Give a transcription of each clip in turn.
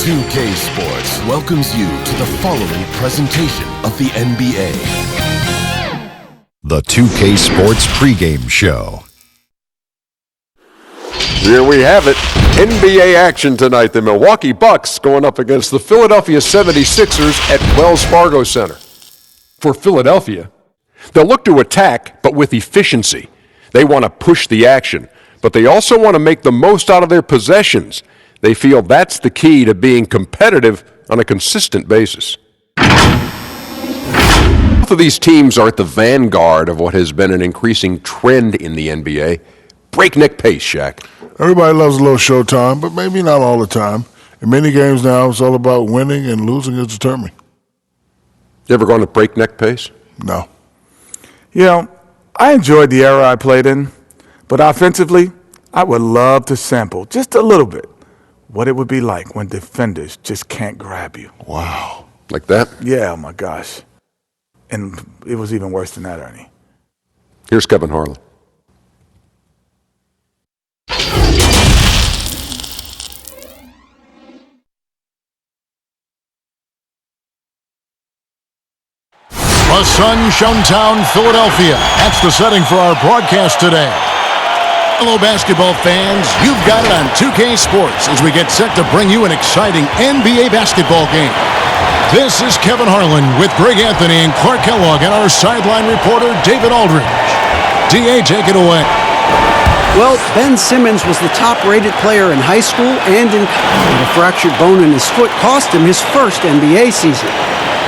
2K Sports welcomes you to the following presentation of the NBA. The 2K Sports pregame show. Here we have it. NBA action tonight. The Milwaukee Bucks going up against the Philadelphia 76ers at Wells Fargo Center. For Philadelphia, they'll look to attack, but with efficiency. They want to push the action, but they also want to make the most out of their possessions. They feel that's the key to being competitive on a consistent basis. Both of these teams are at the vanguard of what has been an increasing trend in the NBA. Breakneck pace, Shaq. Everybody loves a little showtime, but maybe not all the time. In many games now, it's all about winning, and losing is determined. You ever gone to breakneck pace? No. You know, I enjoyed the era I played in, but offensively, I would love to sample just a little bit what it would be like when defenders just can't grab you. Wow. Like that? Yeah, oh my gosh. And it was even worse than that, Ernie. Here's Kevin Harlan. The sun-shone town, Philadelphia. That's the setting for our broadcast today. Hello, basketball fans. You've got it on 2K Sports as we get set to bring you an exciting NBA basketball game. This is Kevin Harlan with Greg Anthony and Clark Kellogg and our sideline reporter, David Aldridge. DA, take it away. Well, Ben Simmons was the top-rated player in high school and in college. A fractured bone in his foot cost him his first NBA season.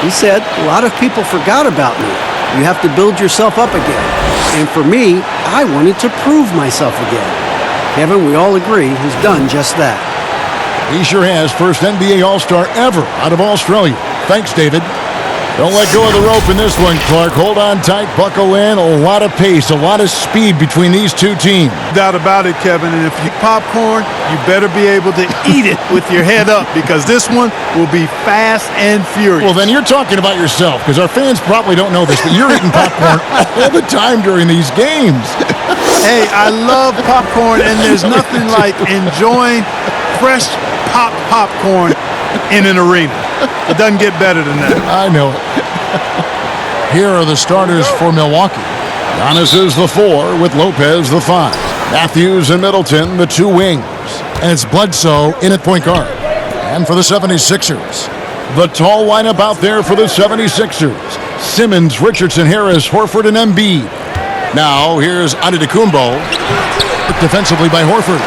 He said, "A lot of people forgot about me. You have to build yourself up again. And for me, I wanted to prove myself again." Kevin, we all agree he's done just that. He sure has. First NBA All-Star ever out of Australia. Thanks, David. Don't let go of the rope in this one, Clark. Hold on tight, buckle in. A lot of pace, a lot of speed between these two teams. Doubt about it, Kevin. And if you popcorn, you better be able to eat it with your head up, because this one will be fast and furious. Well, then you're talking about yourself, because our fans probably don't know this, but you're eating popcorn all the time during these games. Hey, I love popcorn, and there's nothing like enjoying fresh popcorn in an arena. It doesn't get better than that. I know it. Here are the starters for Milwaukee. Giannis is the 4 with Lopez the 5. Matthews and Middleton the 2 wings. And it's Bledsoe in at point guard. And for the 76ers, the tall lineup out there for the 76ers. Simmons, Richardson, Harris, Horford, and Embiid. Now here's Antetokounmpo, defensively by Horford.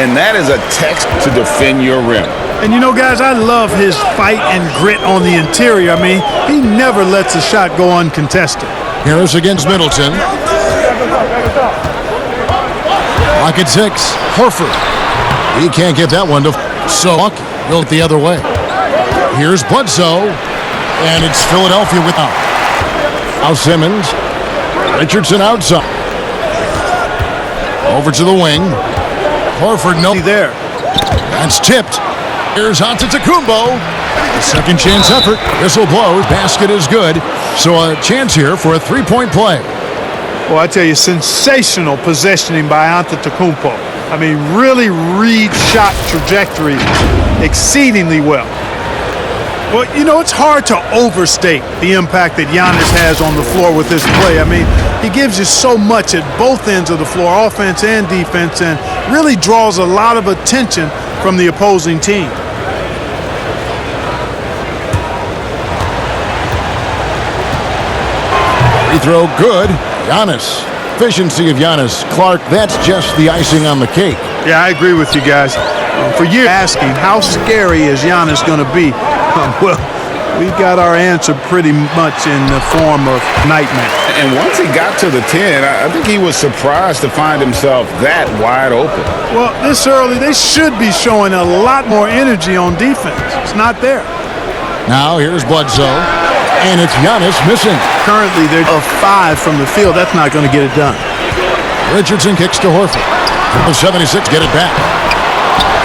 And that is a text to defend your rim. And you know, guys, I love his fight and grit on the interior. I mean, he never lets a shot go uncontested. Harris against Middleton. Lock at 6. Horford. He can't get that one to so built the other way. Here's Bledsoe. And it's Philadelphia without. Now Simmons. Richardson outside. Over to the wing. Horford, no. There. That's tipped. Here's Antetokounmpo. A second chance effort. Whistle blows. Basket is good. So a chance here for a three-point play. Well, I tell you, sensational possessioning by Antetokounmpo. I mean, really read shot trajectory exceedingly well. Well, you know, it's hard to overstate the impact that Giannis has on the floor with this play. I mean, he gives you so much at both ends of the floor, offense and defense, and really draws a lot of attention from the opposing team. Free throw good. Giannis. Efficiency of Giannis. Clark, that's just the icing on the cake. Yeah, I agree with you guys. For years asking, how scary is Giannis going to be? Well, we got our answer pretty much in the form of nightmare. And once he got to the 10, I think he was surprised to find himself that wide open. Well, this early, they should be showing a lot more energy on defense. It's not there. Now here's Bledsoe. And it's Giannis missing. Currently, they're a 5 from the field. That's not going to get it done. Richardson kicks to Horford. The 76 get it back.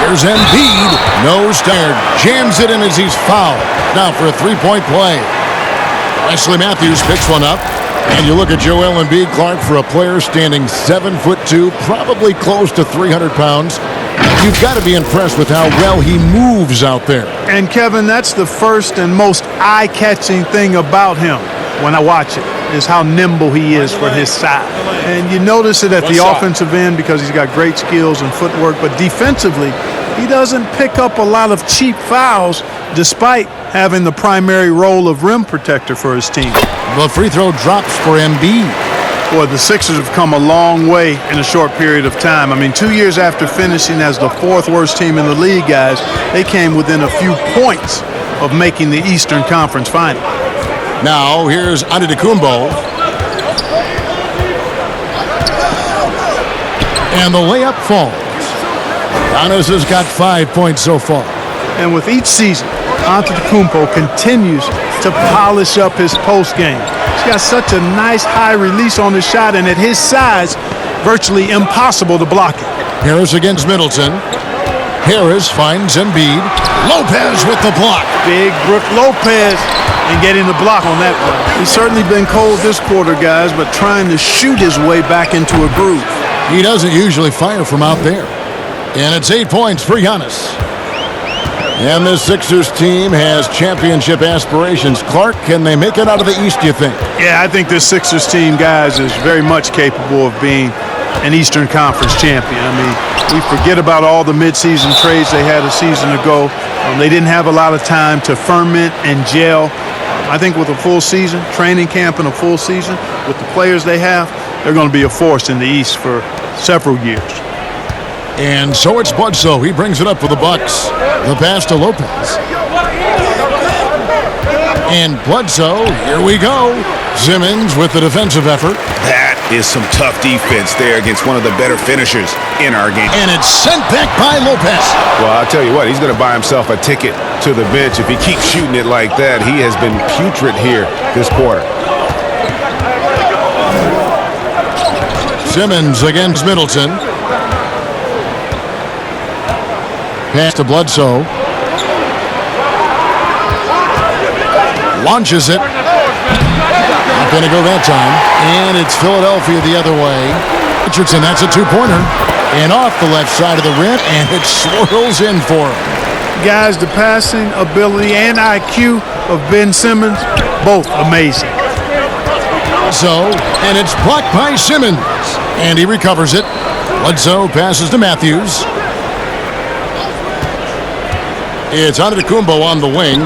Here's Embiid. Nose tired. Jams it in as he's fouled. Now for a three-point play. Wesley Matthews picks one up. And you look at Joel Embiid, Clark, for a player standing 7'2", probably close to 300 pounds. You've got to be impressed with how well he moves out there. And, Kevin, that's the first and most eye-catching thing about him when I watch it, is how nimble he is for his size. And you notice it at the offensive end because he's got great skills and footwork, but defensively, he doesn't pick up a lot of cheap fouls despite having the primary role of rim protector for his team. The free throw drops for Embiid. Boy, the Sixers have come a long way in a short period of time. I mean, 2 years after finishing as the fourth worst team in the league, guys, they came within a few points of making the Eastern Conference Final. Now, here's Antetokounmpo. And the layup falls. Giannis has got 5 points so far. And with each season, Antetokounmpo continues to polish up his post game. He's got such a nice high release on his shot, and at his size, virtually impossible to block it. Harris against Middleton. Harris finds Embiid. Lopez with the block. Big Brook Lopez and getting the block on that one. He's certainly been cold this quarter, guys, but trying to shoot his way back into a groove. He doesn't usually fire from out there. And it's 8 points for Giannis. And the Sixers team has championship aspirations. Clark, can they make it out of the East, do you think? Yeah, I think this Sixers team, guys, is very much capable of being an Eastern Conference champion. I mean, we forget about all the midseason trades they had a season ago. They didn't have a lot of time to ferment and gel. I think with a full season, training camp and a full season, with the players they have, they're going to be a force in the East for several years. And so it's Bledsoe. He brings it up for the Bucks. The pass to Lopez. And Bledsoe, here we go. Simmons with the defensive effort. That is some tough defense there against one of the better finishers in our game. And it's sent back by Lopez. Well, I'll tell you what, he's going to buy himself a ticket to the bench. If he keeps shooting it like that, he has been putrid here this quarter. Simmons against Middleton. Pass to Bledsoe. Launches it. Not going to go that time. And it's Philadelphia the other way. Richardson, that's a two-pointer. And off the left side of the rim, and it swirls in for him. Guys, the passing ability and IQ of Ben Simmons, both amazing. So, and it's blocked by Simmons. And he recovers it. Bledsoe passes to Matthews. It's Antetokounmpo on the wing.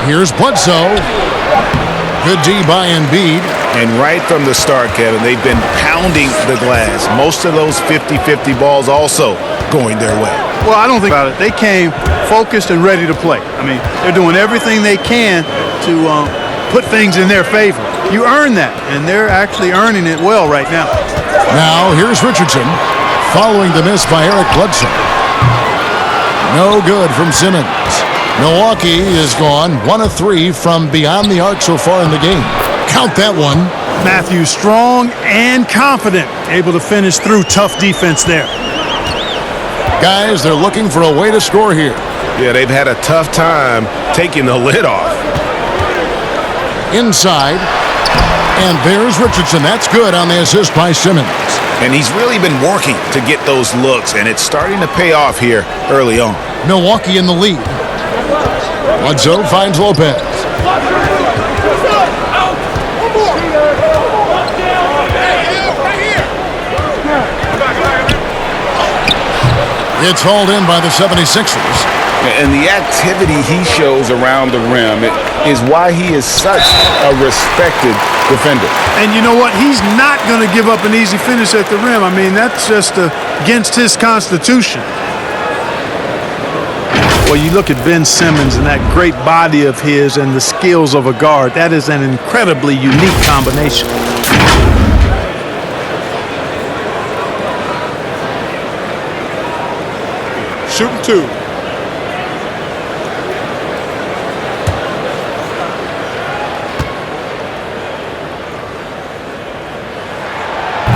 Here's Bledsoe. Good D by Embiid. And right from the start, Kevin, they've been pounding the glass. Most of those 50-50 balls also going their way. Well, I don't think about it. They came focused and ready to play. I mean, they're doing everything they can to put things in their favor. You earn that, and they're actually earning it well right now. Now, here's Richardson following the miss by Eric Bledsoe. No good from Simmons. Milwaukee is gone 1 of 3 from beyond the arc so far in the game. Count that one. Matthews strong and confident, able to finish through tough defense there. Guys, they're looking for a way to score here. Yeah, they've had a tough time taking the lid off. Inside. And there's Richardson. That's good on the assist by Simmons. And he's really been working to get those looks, and it's starting to pay off here early on. Milwaukee in the lead. Bledsoe finds Lopez. It's hauled in by the 76ers. And the activity he shows around the rim is why he is such a respected defender. And you know what? He's not going to give up an easy finish at the rim. I mean, that's just against his constitution. Well, you look at Ben Simmons and that great body of his and the skills of a guard. That is an incredibly unique combination. Shooting two.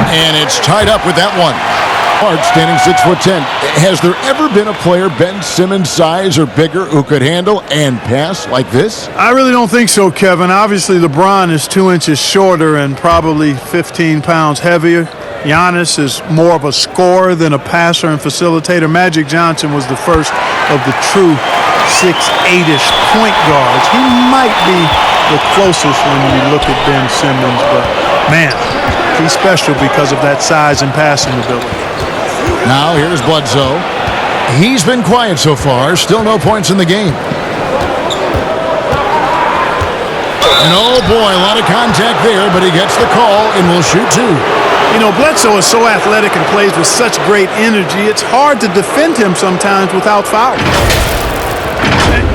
And it's tied up with that one. Hart standing 6'10". Has there ever been a player Ben Simmons' size or bigger who could handle and pass like this? I really don't think so, Kevin. Obviously, LeBron is 2 inches shorter and probably 15 pounds heavier. Giannis is more of a scorer than a passer and facilitator. Magic Johnson was the first of the true 6'8"-ish point guards. He might be the closest when we look at Ben Simmons, but man, he's special because of that size and passing ability. Now here's Bledsoe. He's been quiet so far. Still no points in the game. And oh boy, a lot of contact there, but he gets the call and will shoot two. You know, Bledsoe is so athletic and plays with such great energy, it's hard to defend him sometimes without fouling.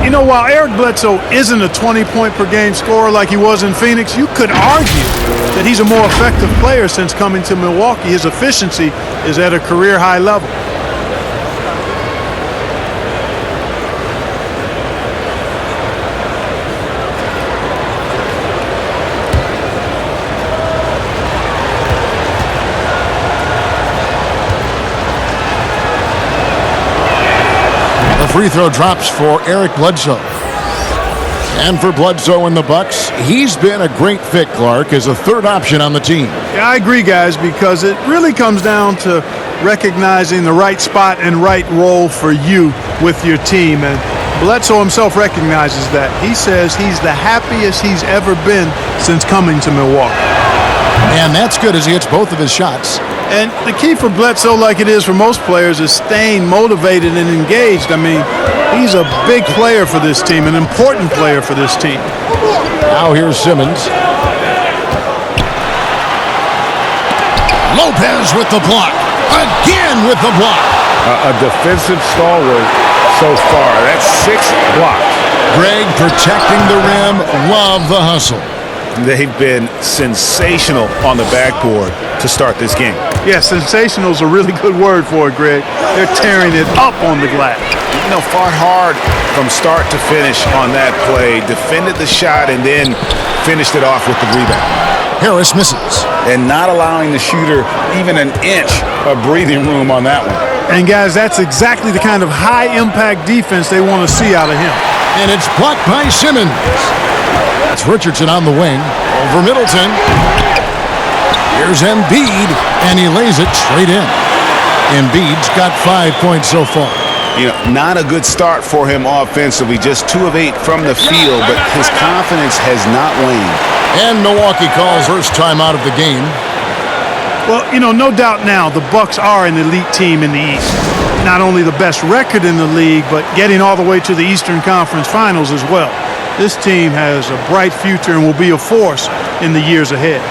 You know, while Eric Bledsoe isn't a 20-point-per-game scorer like he was in Phoenix, you could argue that he's a more effective player since coming to Milwaukee. His efficiency is at a career-high level. Free throw drops for Eric Bledsoe. And for Bledsoe and the Bucks, he's been a great fit, Clark, as a third option on the team. Yeah, I agree, guys, because it really comes down to recognizing the right spot and right role for you with your team. And Bledsoe himself recognizes that. He says he's the happiest he's ever been since coming to Milwaukee. And that's good as he hits both of his shots. And the key for Bledsoe, like it is for most players, is staying motivated and engaged. I mean, he's a big player for this team, an important player for this team. Now here's Simmons. Lopez with the block. Again with the block. A defensive stalwart so far. That's 6 blocks. Greg protecting the rim. Love the hustle. They've been sensational on the backboard to start this game. Yeah, sensational is a really good word for it, Greg. They're tearing it up on the glass. You know, fought hard from start to finish on that play, defended the shot, and then finished it off with the rebound. Harris misses. And not allowing the shooter even an inch of breathing room on that one. And, guys, that's exactly the kind of high-impact defense they want to see out of him. And it's blocked by Simmons. That's Richardson on the wing. Over Middleton. Here's Embiid, and he lays it straight in. Embiid's got 5 points so far. You know, not a good start for him offensively. Just 2 of 8 from the field, but his confidence has not waned. And Milwaukee calls first time out of the game. Well, you know, no doubt now the Bucks are an elite team in the East. Not only the best record in the league, but getting all the way to the Eastern Conference Finals as well. This team has a bright future and will be a force in the years ahead.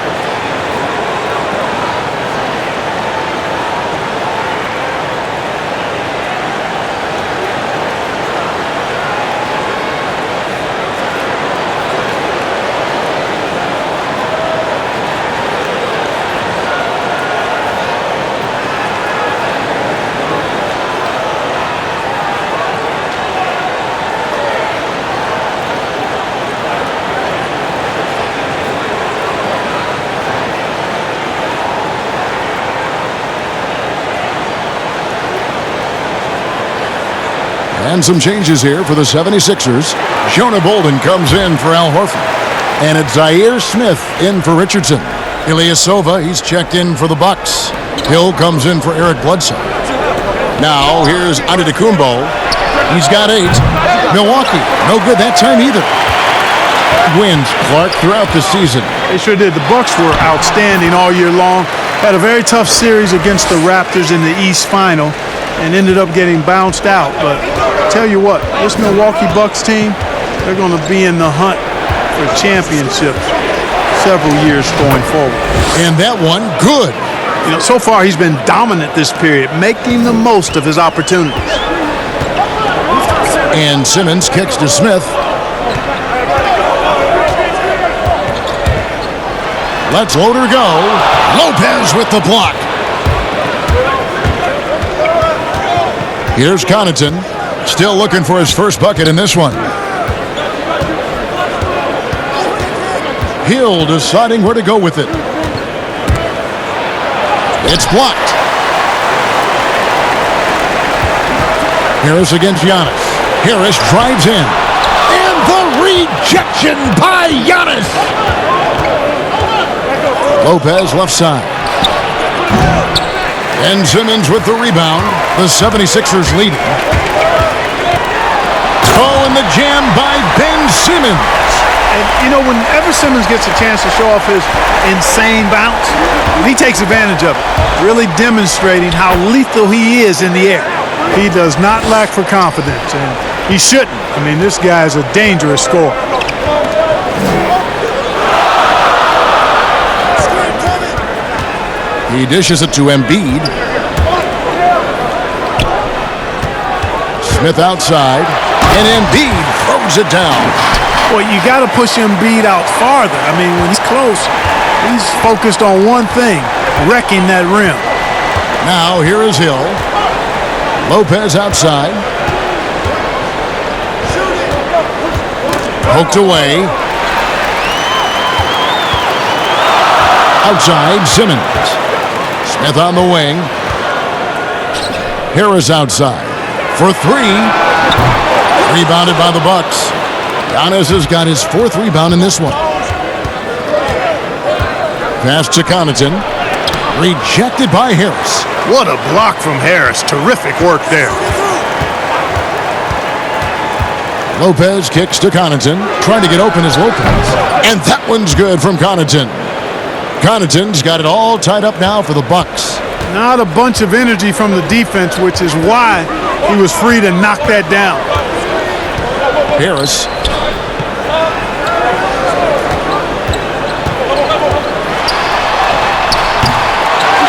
And some changes here for the 76ers. Jonah Bolden comes in for Al Horford. And it's Zaire Smith in for Richardson. Ilyasova, he's checked in for the Bucks. Hill comes in for Eric Bledsoe. Now here's Antetokounmpo. He's got 8. Milwaukee, no good that time either. Wins, Clark, throughout the season. They sure did. The Bucks were outstanding all year long. Had a very tough series against the Raptors in the East Final and ended up getting bounced out. But tell you what, this Milwaukee Bucks team, they're going to be in the hunt for championships several years going forward. And that one, good. You know, so far he's been dominant this period, making the most of his opportunities. And Simmons kicks to Smith. Let's Loader go. Lopez with the block. Here's Connaughton, still looking for his first bucket in this one. Hill deciding where to go with it. It's blocked. Harris against Giannis. Harris drives in. And the rejection by Giannis. Lopez left side. Ben Simmons with the rebound. The 76ers leading. Oh, and the jam by Ben Simmons. And, you know, whenever Simmons gets a chance to show off his insane bounce, he takes advantage of it, really demonstrating how lethal he is in the air. He does not lack for confidence, and he shouldn't. I mean, this guy is a dangerous scorer. He dishes it to Embiid. Smith outside, and Embiid throws it down. Well, you got to push Embiid out farther. I mean, when he's close, he's focused on one thing, wrecking that rim. Now, here is Hill. Lopez outside. Poked away. Outside, Simmons. Smith on the wing. Harris outside. For three. Rebounded by the Bucks. Giannis has got his fourth rebound in this one. Pass to Connaughton. Rejected by Harris. What a block from Harris. Terrific work there. Lopez kicks to Connaughton. Trying to get open is Lopez. And that one's good from Connaughton. Connaughton's got it all tied up now for the Bucks. Not a bunch of energy from the defense, which is why he was free to knock that down. Harris.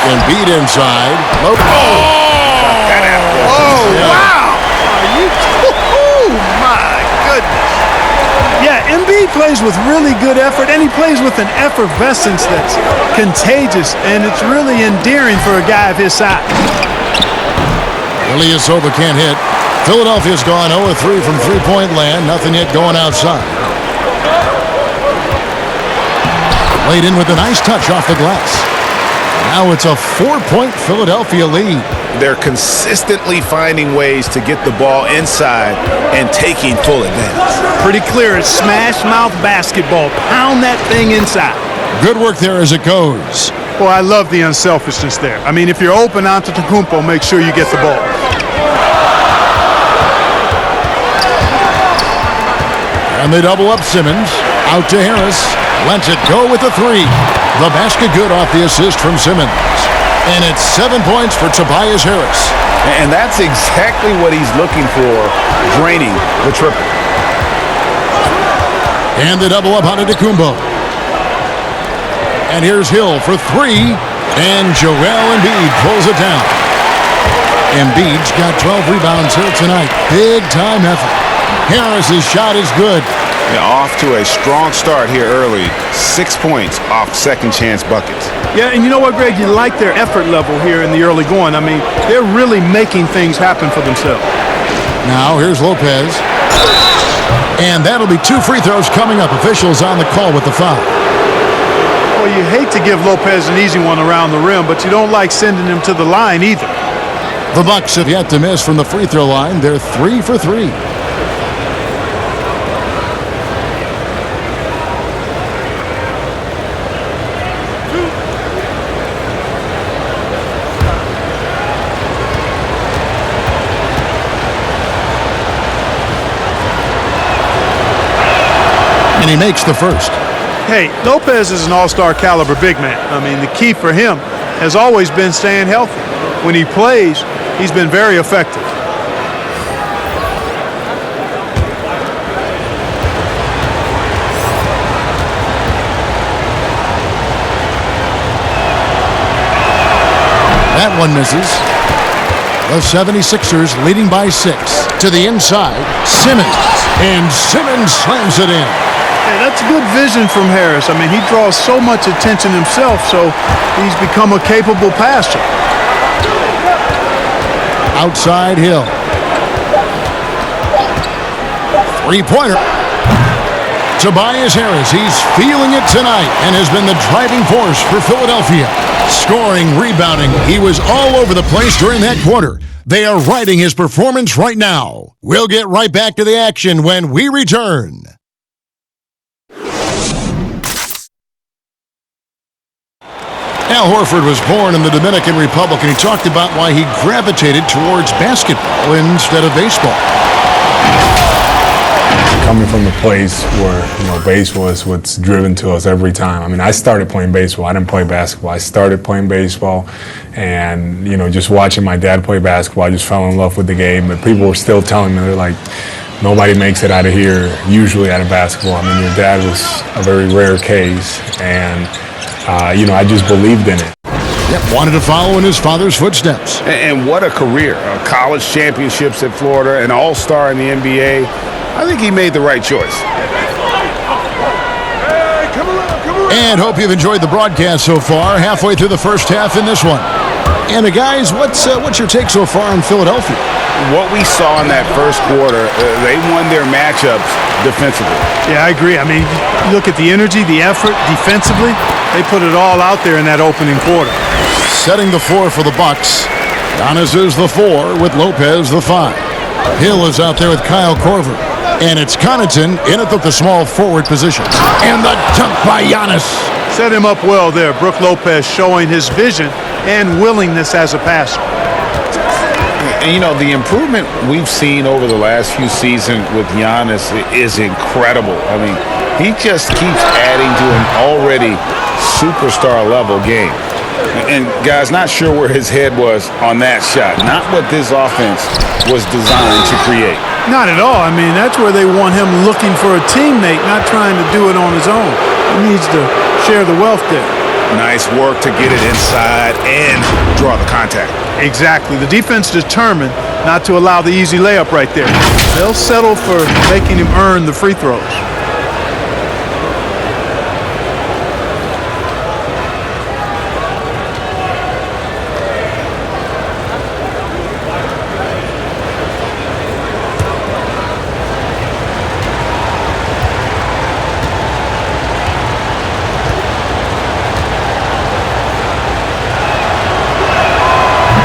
Embiid inside. Oh, wow! Oh, my goodness. Yeah, Embiid plays with really good effort, and he plays with an effervescence that's contagious, and it's really endearing for a guy of his size. Ilyasova can't hit. Philadelphia's gone 0-3 from three-point land. Nothing yet going outside. Laid in with a nice touch off the glass. Now it's a 4-point Philadelphia lead. They're consistently finding ways to get the ball inside and taking full advantage. Pretty clear, it's smash mouth basketball. Pound that thing inside. Good work there as it goes. Well, I love the unselfishness there. I mean, if you're open Antetokounmpo, make sure you get the ball. And they double up Simmons. Out to Harris. Lets it go with the three. The basket good off the assist from Simmons. And it's 7 points for Tobias Harris. And that's exactly what he's looking for, draining the triple. And the double up on Antetokounmpo. And here's Hill for three. And Joel Embiid pulls it down. Embiid's got 12 rebounds here tonight. Big time effort. Harris's shot is good. Yeah, off to a strong start here early. 6 points off second chance buckets. Yeah, and you know what, Greg? You like their effort level here in the early going. I mean, they're really making things happen for themselves. Now here's Lopez. And that'll be 2 free throws coming up. Officials on the call with the foul. Well, you hate to give Lopez an easy one around the rim, but you don't like sending him to the line either. The Bucks have yet to miss from the free throw line. They're 3 for 3. And he makes the first. Hey, Lopez is an all-star caliber big man. I mean, the key for him has always been staying healthy. When he plays, he's been very effective. That one misses. The 76ers leading by 6. To the inside, Simmons. And Simmons slams it in. Hey, that's good vision from Harris. I mean, he draws so much attention himself, so he's become a capable passer. Outside Hill. Three-pointer. Tobias Harris, he's feeling it tonight and has been the driving force for Philadelphia. Scoring, rebounding, he was all over the place during that quarter. They are riding his performance right now. We'll get right back to the action when we return. Al Horford was born in the Dominican Republic, and he talked about why he gravitated towards basketball instead of baseball. Coming from the place where, baseball is what's driven to us every time. I mean, I started playing baseball. I didn't play basketball. I started playing baseball, and, just watching my dad play basketball, I just fell in love with the game. But people were still telling me, they're like, nobody makes it out of here, usually out of basketball. I mean, your dad was a very rare case, and, I just believed in it. Yep, wanted to follow in his father's footsteps. And what a career. College championships at Florida, an all-star in the NBA. I think he made the right choice. And hope you've enjoyed the broadcast so far. Halfway through the first half in this one. And guys, what's your take so far on Philadelphia? What we saw in that first quarter, they won their matchups defensively. Yeah, I agree. I mean, you look at the energy, the effort defensively. They put it all out there in that opening quarter. Setting the 4 for the Bucks. Giannis is the 4 with Lopez the 5. Hill is out there with Kyle Korver. And it's Connaughton in at the small forward position. And the dunk by Giannis. Set him up well there. Brook Lopez showing his vision and willingness as a passer. And, the improvement we've seen over the last few seasons with Giannis is incredible. I mean, he just keeps adding to an already superstar-level game. And, guys, not sure where his head was on that shot. Not what this offense was designed to create. Not at all. I mean, that's where they want him looking for a teammate, not trying to do it on his own. He needs to share the wealth there. Nice work to get it inside and draw the contact. Exactly. The defense determined not to allow the easy layup right there. They'll settle for making him earn the free throws.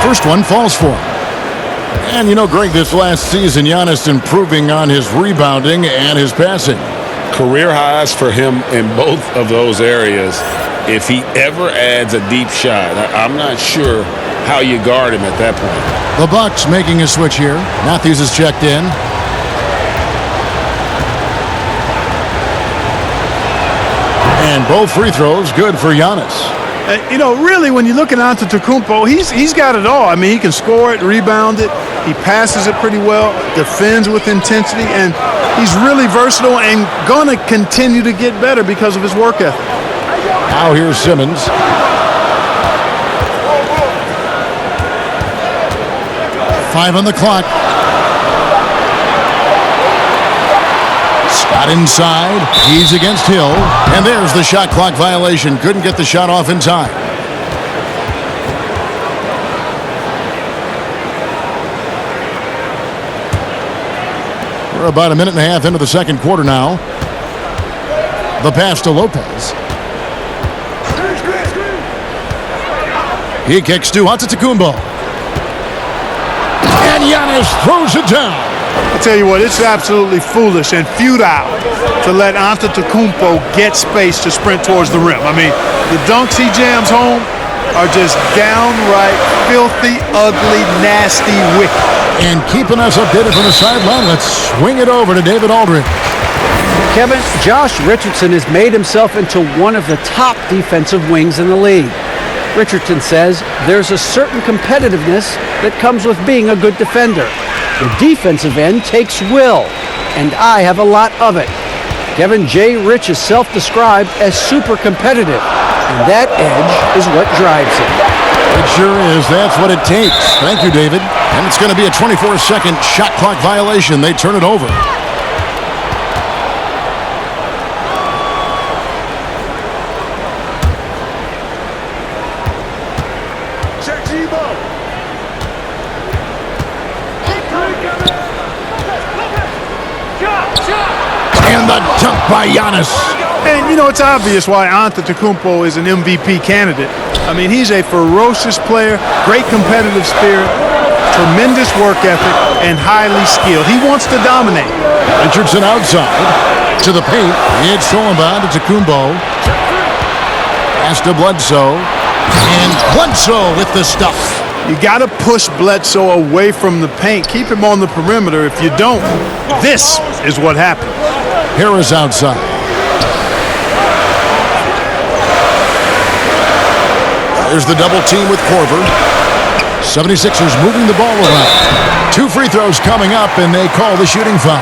First one falls for him. And Greg, this last season, Giannis improving on his rebounding and his passing. Career highs for him in both of those areas. If he ever adds a deep shot, I'm not sure how you guard him at that point. The Bucks making a switch here. Matthews is checked in. And both free throws good for Giannis. Really, when you look at Antetokounmpo, he's got it all. I mean, he can score it, rebound it, he passes it pretty well, defends with intensity, and he's really versatile and going to continue to get better because of his work ethic. Now here's Simmons. Five on the clock. Scott inside. He's against Hill. And there's the shot clock violation. Couldn't get the shot off in time. We're about a minute and a half into the second quarter now. The pass to Lopez. He kicks to Antetokounmpo. And Giannis throws it down. I tell you what, it's absolutely foolish and futile to let Antetokounmpo get space to sprint towards the rim. I mean, the dunks he jams home are just downright filthy, ugly, nasty, wicked. And keeping us updated from the sideline, let's swing it over to David Aldridge. Kevin, Josh Richardson has made himself into one of the top defensive wings in the league. Richardson says there's a certain competitiveness that comes with being a good defender. The defensive end takes will, and I have a lot of it. Kevin J. Rich is self-described as super competitive, and that edge is what drives him. It sure is. That's what it takes. Thank you, David. And it's going to be a 24-second shot clock violation. They turn it over. And the dunk by Giannis. And, it's obvious why Antetokounmpo is an MVP candidate. I mean, he's a ferocious player, great competitive spirit, tremendous work ethic, and highly skilled. He wants to dominate. Richardson outside to the paint. It's stolen by Antetokounmpo. Pass to Bledsoe. And Bledsoe with the stuff. You got to push Bledsoe away from the paint. Keep him on the perimeter. If you don't, this is what happens. Harris outside. There's the double team with Korver. 76ers moving the ball around. 2 free throws coming up, and they call the shooting foul.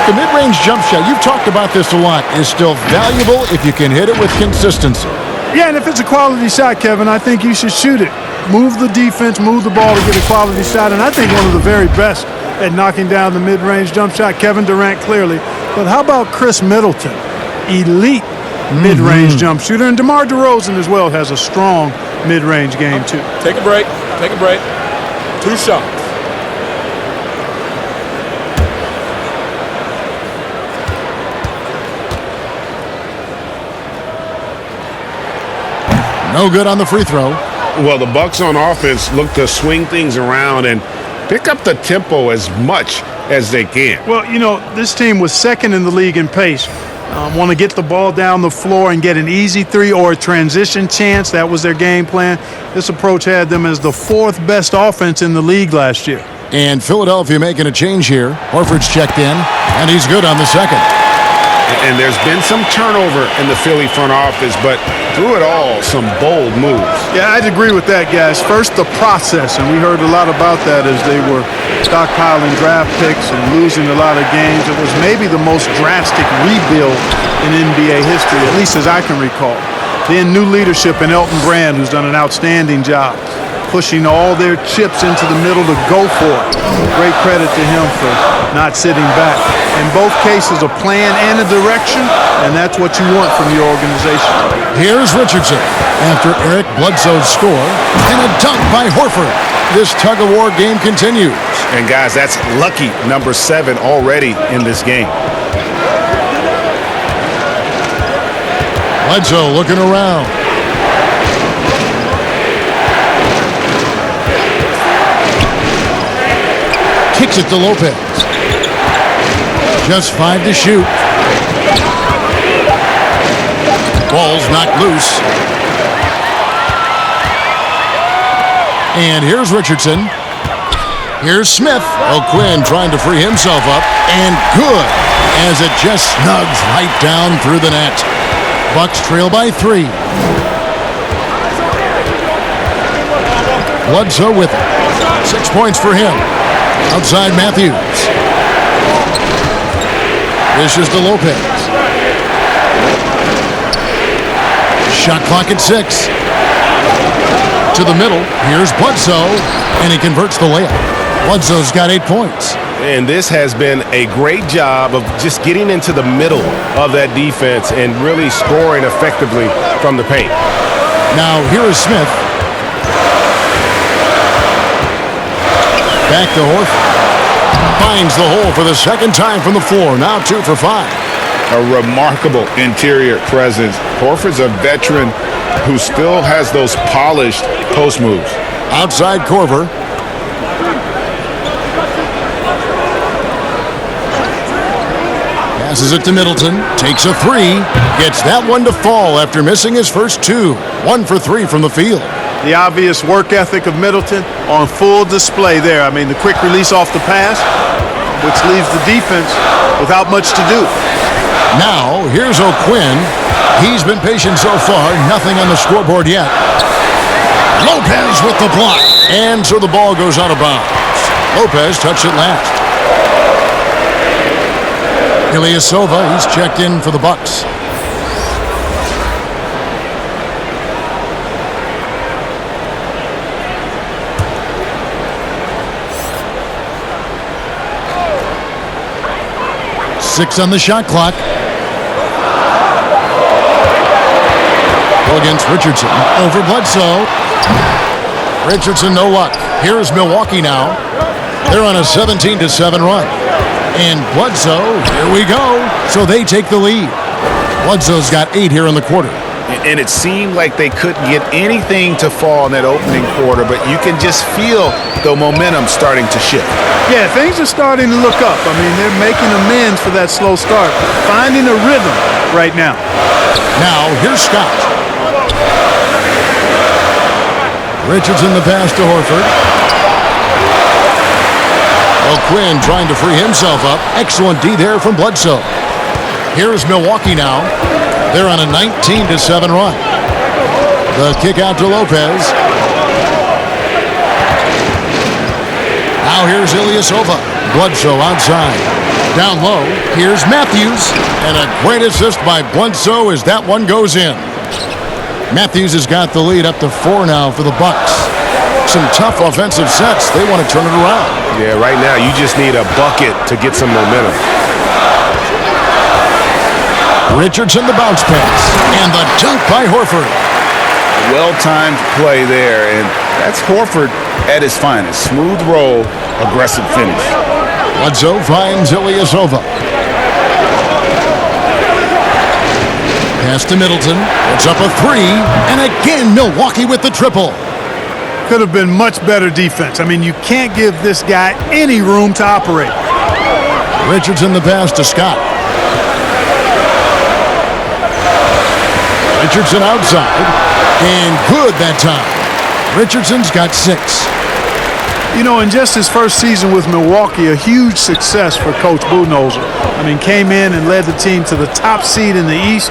The mid-range jump shot, you've talked about this a lot, is still valuable if you can hit it with consistency. Yeah, and if it's a quality shot, Kevin, I think you should shoot it. Move the defense, move the ball to get a quality shot, and I think one of the very best at knocking down the mid-range jump shot, Kevin Durant clearly. But how about Chris Middleton? Elite mid-range jump shooter, and DeMar DeRozan as well has a strong mid-range game too. Take a break. Take a break. 2 shots. No good on the free throw. Well, the Bucks on offense look to swing things around and pick up the tempo as much as they can. Well, you know, this team was second in the league in pace. Want to get the ball down the floor and get an easy 3 or a transition chance. That was their game plan. This approach had them as the 4th best offense in the league last year. And Philadelphia making a change here. Horford's checked in, and he's good on the second. And there's been some turnover in the Philly front office, but through it all, some bold moves. Yeah, I'd agree with that, guys. First, the process, and we heard a lot about that as they were stockpiling draft picks and losing a lot of games. It was maybe the most drastic rebuild in NBA history, at least as I can recall. Then new leadership in Elton Brand, who's done an outstanding job, pushing all their chips into the middle to go for it. Great credit to him for not sitting back. In both cases, a plan and a direction, and that's what you want from your organization. Here's Richardson after Eric Bledsoe's score, and a dunk by Horford. This tug-of-war game continues. And guys, that's lucky number 7 already in this game. Bledsoe looking around. Kicks it to Lopez. Just 5 to shoot. Ball's knocked loose. And here's Richardson. Here's Smith. O'Quinn trying to free himself up. And good, as it just snugs right down through the net. Bucks trail by 3. Bledsoe with it. 6 points for him. Outside Matthews. Dishes to Lopez. Shot clock at 6. To the middle. Here's Bledsoe. And he converts the layup. Bledsoe's got 8 points. And this has been a great job of just getting into the middle of that defense and really scoring effectively from the paint. Now here is Smith. Back to Horford. Finds the hole for the second time from the floor. Now 2 for 5. A remarkable interior presence. Horford's a veteran who still has those polished post moves. Outside Korver. Passes it to Middleton. Takes a 3. Gets that one to fall after missing his first 2. 1 for 3 from the field. The obvious work ethic of Middleton on full display there. I mean, the quick release off the pass, which leaves the defense without much to do. Now, here's O'Quinn. He's been patient so far. Nothing on the scoreboard yet. Lopez with the block. And so the ball goes out of bounds. Lopez touched it last. Ilyasova, he's checked in for the Bucks. Six on the shot clock. Go against Richardson. Over Bledsoe. Richardson, no luck. Here's Milwaukee now. They're on a 17-7 run. And Bledsoe, here we go. So they take the lead. Bledsoe's got 8 here in the quarter. And it seemed like they couldn't get anything to fall in that opening quarter, but you can just feel the momentum starting to shift. Yeah, things are starting to look up. I mean, they're making amends for that slow start, finding a rhythm right now. Now, here's Scott. Richardson the pass to Horford. O'Quinn trying to free himself up. Excellent D there from Bledsoe. Here's Milwaukee now. They're on a 19-7 run. The kick out to Lopez. Now here's Ilyasova. Bledsoe outside. Down low, here's Matthews. And a great assist by Bledsoe as that one goes in. Matthews has got the lead up to 4 now for the Bucks. Some tough offensive sets. They want to turn it around. Yeah, right now you just need a bucket to get some momentum. Richardson the bounce pass. And the dunk by Horford. Well-timed play there, and that's Horford at his finest. Smooth roll, aggressive finish. Bledsoe finds Ilyasova. Pass to Middleton. It's up a 3. And again, Milwaukee with the triple. Could have been much better defense. I mean, you can't give this guy any room to operate. Richardson the pass to Scott. Richardson outside. And good that time. Richardson's got 6. You know, in just his first season with Milwaukee, a huge success for Coach Budenholzer. I mean, came in and led the team to the top seed in the East,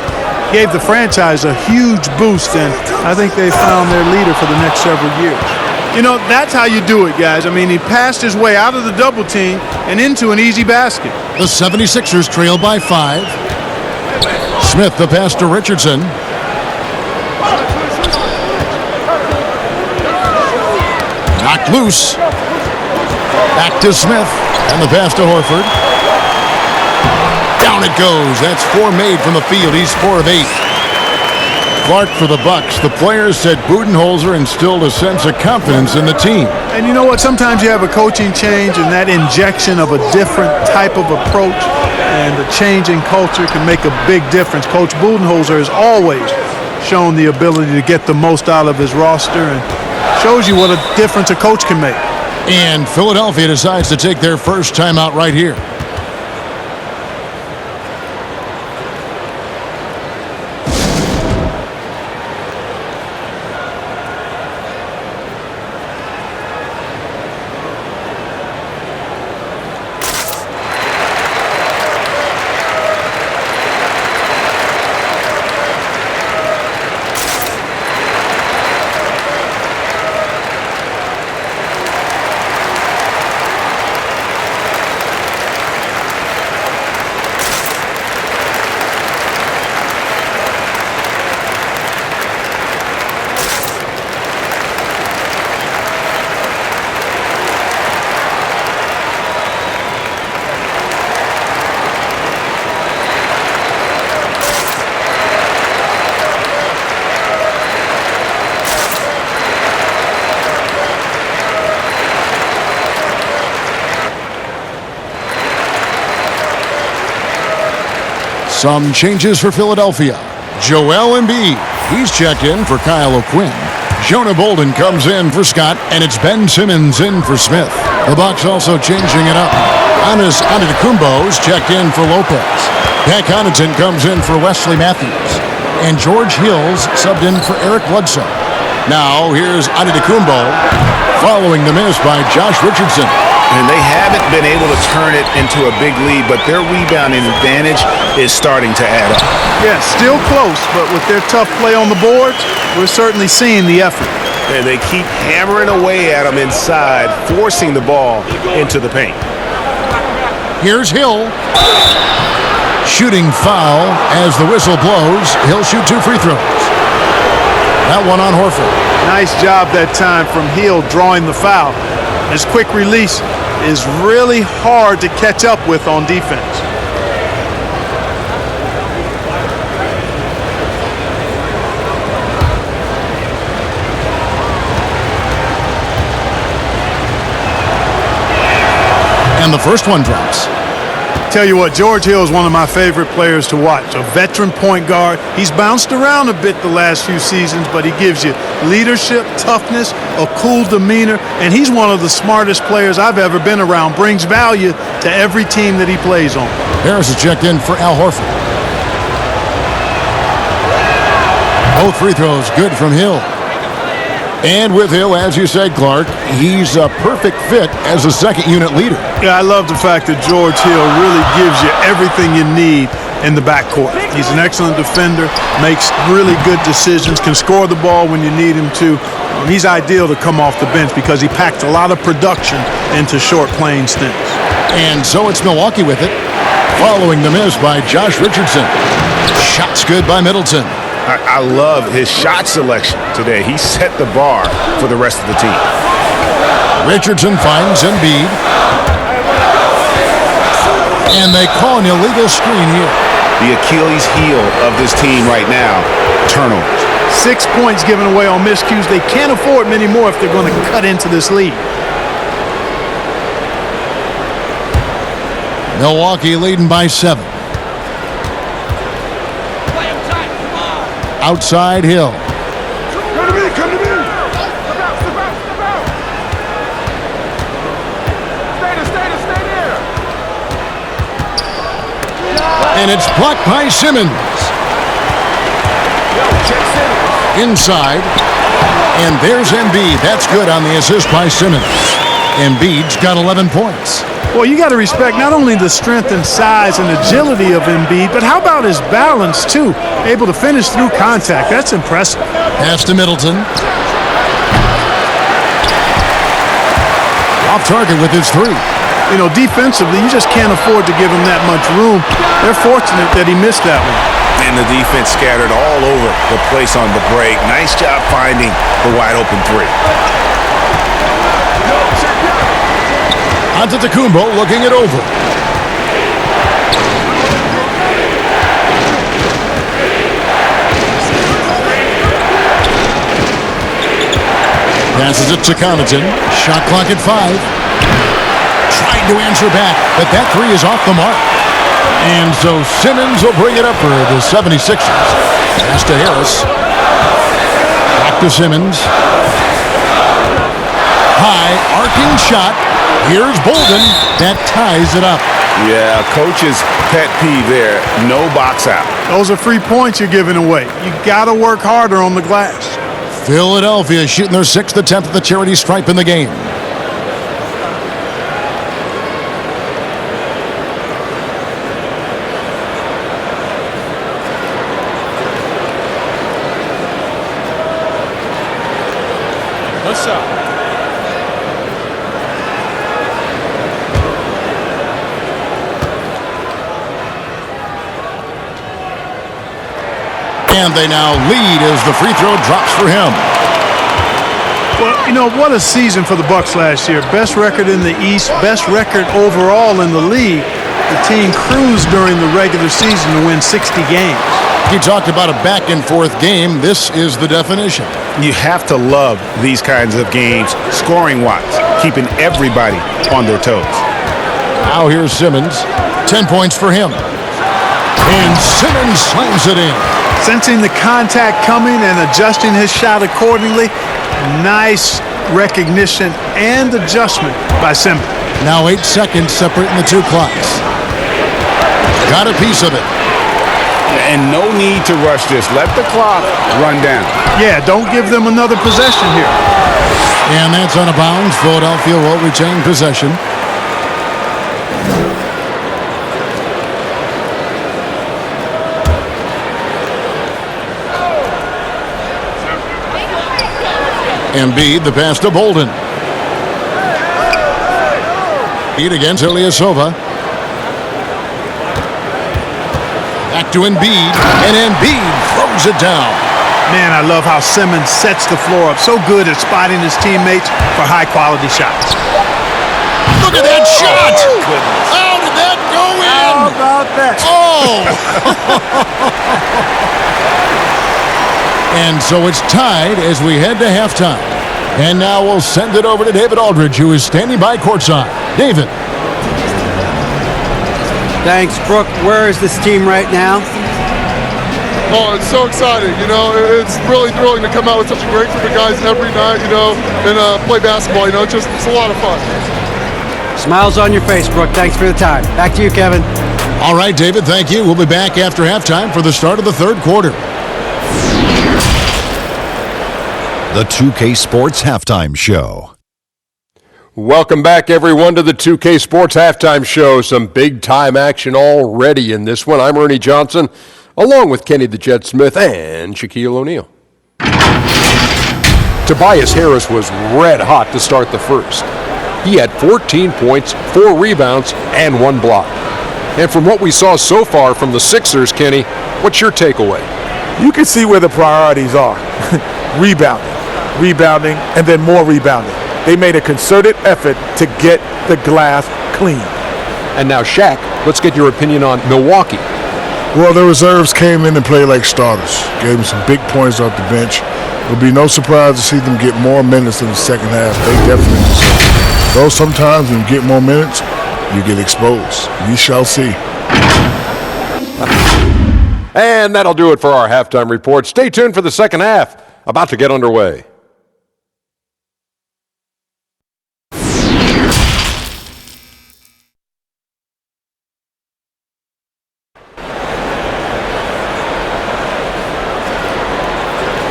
gave the franchise a huge boost, and I think they found their leader for the next several years. You know, that's how you do it, guys. I mean, he passed his way out of the double team and into an easy basket. The 76ers trail by 5. Smith the pass to Richardson. Knocked loose. Back to Smith. And the pass to Horford. Down it goes. That's 4 made from the field. He's 4 of 8. Clark for the Bucks. The players said Budenholzer instilled a sense of confidence in the team. And you know what? Sometimes you have a coaching change and that injection of a different type of approach and the change in culture can make a big difference. Coach Budenholzer has always shown the ability to get the most out of his roster and shows you what a difference a coach can make. And Philadelphia decides to take their first timeout right here. Some changes for Philadelphia. Joel Embiid, he's checked in for Kyle O'Quinn. Jonah Bolden comes in for Scott, and it's Ben Simmons in for Smith. The Bucks also changing it up. Giannis Antetokounmpo's checked in for Lopez. Pat Connaughton comes in for Wesley Matthews. And George Hill's subbed in for Eric Bledsoe. Now here's Antetokounmpo following the miss by Josh Richardson. And they haven't been able to turn it into a big lead, but their rebounding advantage is starting to add up. Yeah, still close, but with their tough play on the boards, we're certainly seeing the effort. And they keep hammering away at them inside, forcing the ball into the paint. Here's Hill. Shooting foul as the whistle blows. He'll shoot 2 free throws. That one on Horford. Nice job that time from Hill drawing the foul. His quick release is really hard to catch up with on defense. And the first one drops. Tell you what, George Hill is one of my favorite players to watch. A veteran point guard. He's bounced around a bit the last few seasons, but he gives you leadership, toughness, a cool demeanor, and he's one of the smartest players I've ever been around. Brings value to every team that he plays on. Harris is checked in for Al Horford. Both free throws good from Hill. And with Hill, as you said, Clark, he's a perfect fit as a second-unit leader. Yeah, I love the fact that George Hill really gives you everything you need in the backcourt. He's an excellent defender, makes really good decisions, can score the ball when you need him to. He's ideal to come off the bench because he packed a lot of production into short playing stints. And so it's Milwaukee with it, following the miss by Josh Richardson. Shots good by Middleton. I love his shot selection today. He set the bar for the rest of the team. Richardson finds Embiid. And they call an illegal screen here. The Achilles heel of this team right now, turnovers. 6 points given away on miscues. They can't afford many more if they're going to cut into this lead. Milwaukee leading by 7. Outside Hill. Come to me, come to me. Step out. Stay there. And it's blocked by Simmons. Inside. And there's Embiid. That's good on the assist by Simmons. Embiid's got 11 points. Well, you got to respect not only the strength and size and agility of Embiid, but how about his balance, too? Able to finish through contact. That's impressive. Pass to Middleton. Off target with his 3. You know, defensively, you just can't afford to give him that much room. They're fortunate that he missed that one. And the defense scattered all over the place on the break. Nice job finding the wide-open 3. Antetokounmpo looking it over. Passes it to Connaughton. Shot clock at 5. Trying to answer back, but that 3 is off the mark. And so Simmons will bring it up for the 76ers. Pass to Harris. Back to Simmons. High, arcing shot. Here's Bolden. That ties it up. Yeah, coach's pet peeve there. No box out. Those are free points you're giving away. You got to work harder on the glass. Philadelphia shooting their 6th attempt at the charity stripe in the game. What's up? And they now lead as the free throw drops for him. Well, you know, what a season for the Bucks last year. Best record in the East, best record overall in the league. The team cruised during the regular season to win 60 games. He talked about a back-and-forth game. This is the definition. You have to love these kinds of games, scoring-wise, keeping everybody on their toes. Now here's Simmons. 10 points for him. And Simmons slams it in. Sensing the contact coming and adjusting his shot accordingly. Nice recognition and adjustment by Simmons. Now 8 seconds separating the 2 clocks. Got a piece of it. And no need to rush this. Let the clock run down. Yeah, don't give them another possession here. And that's out of bounds. Philadelphia will retain possession. Embiid, the pass to Bolden. Beat against Ilyasova. Back to Embiid, and Embiid throws it down. Man, I love how Simmons sets the floor up. So good at spotting his teammates for high-quality shots. Look at that shot! How did that go in? How about that? Oh! And so it's tied as we head to halftime. And now we'll send it over to David Aldridge, who is standing by courtside. David. Thanks, Brooke. Where is this team right now? Oh, it's so exciting. You know, it's really thrilling to come out with such a great group of guys every night, you know, and play basketball. You know, it's a lot of fun. Smiles on your face, Brooke. Thanks for the time. Back to you, Kevin. All right, David, thank you. We'll be back after halftime for the start of the third quarter. The 2K Sports Halftime Show. Welcome back, everyone, to the 2K Sports Halftime Show. Some big-time action already in this one. I'm Ernie Johnson, along with Kenny the Jet Smith and Shaquille O'Neal. Tobias Harris was red hot to start the first. He had 14 points, 4 rebounds, and 1 block. And from what we saw so far from the Sixers, Kenny, what's your takeaway? You can see where the priorities are. Rebounding, and then more rebounding. They made a concerted effort to get the glass clean. And now, Shaq, let's get your opinion on Milwaukee. Well, the reserves came in and played like starters. Gave them some big points off the bench. It'll be no surprise to see them get more minutes in the second half. They definitely deserve it. Though sometimes when you get more minutes, you get exposed. We shall see. And that'll do it for our halftime report. Stay tuned for the second half, about to get underway.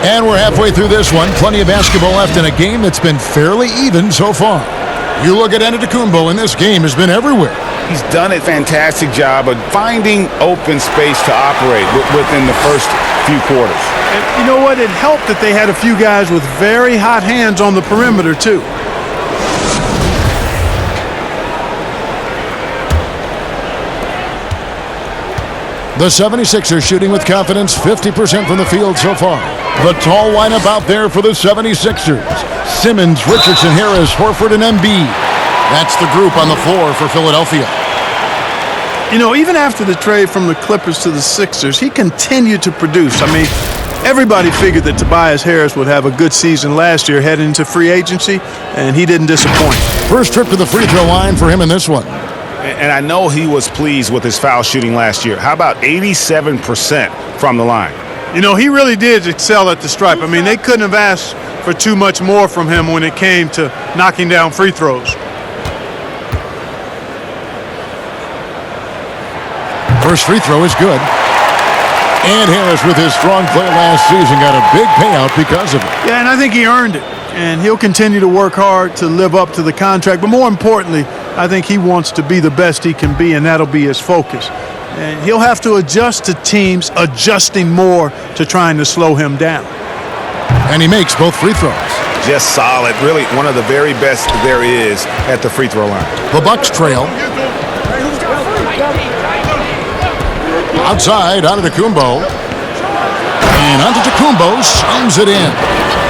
And we're halfway through this one. Plenty of basketball left in a game that's been fairly even so far. You look at Antetokounmpo, and this game has been everywhere. He's done a fantastic job of finding open space to operate within the first few quarters. And you know what? It helped that they had a few guys with very hot hands on the perimeter, too. The 76ers shooting with confidence, 50% from the field so far. The tall lineup out there for the 76ers. Simmons, Richardson, Harris, Horford, and Embiid. That's the group on the floor for Philadelphia. You know, even after the trade from the Clippers to the Sixers, he continued to produce. I mean, everybody figured that Tobias Harris would have a good season last year heading into free agency, and he didn't disappoint. First trip to the free throw line for him in this one. And I know he was pleased with his foul shooting last year. How about 87% from the line? You know, he really did excel at the stripe. I mean, they couldn't have asked for too much more from him when it came to knocking down free throws. First free throw is good. And Harris, with his strong play last season, got a big payout because of it. Yeah, and I think he earned it. And he'll continue to work hard to live up to the contract. But more importantly, I think he wants to be the best he can be, and that'll be his focus. And he'll have to adjust to teams adjusting more to trying to slow him down. And he makes both free throws. Just solid. Really one of the very best there is at the free throw line. The Bucks trail. Outside, Antetokounmpo. And Antetokounmpo slams it in.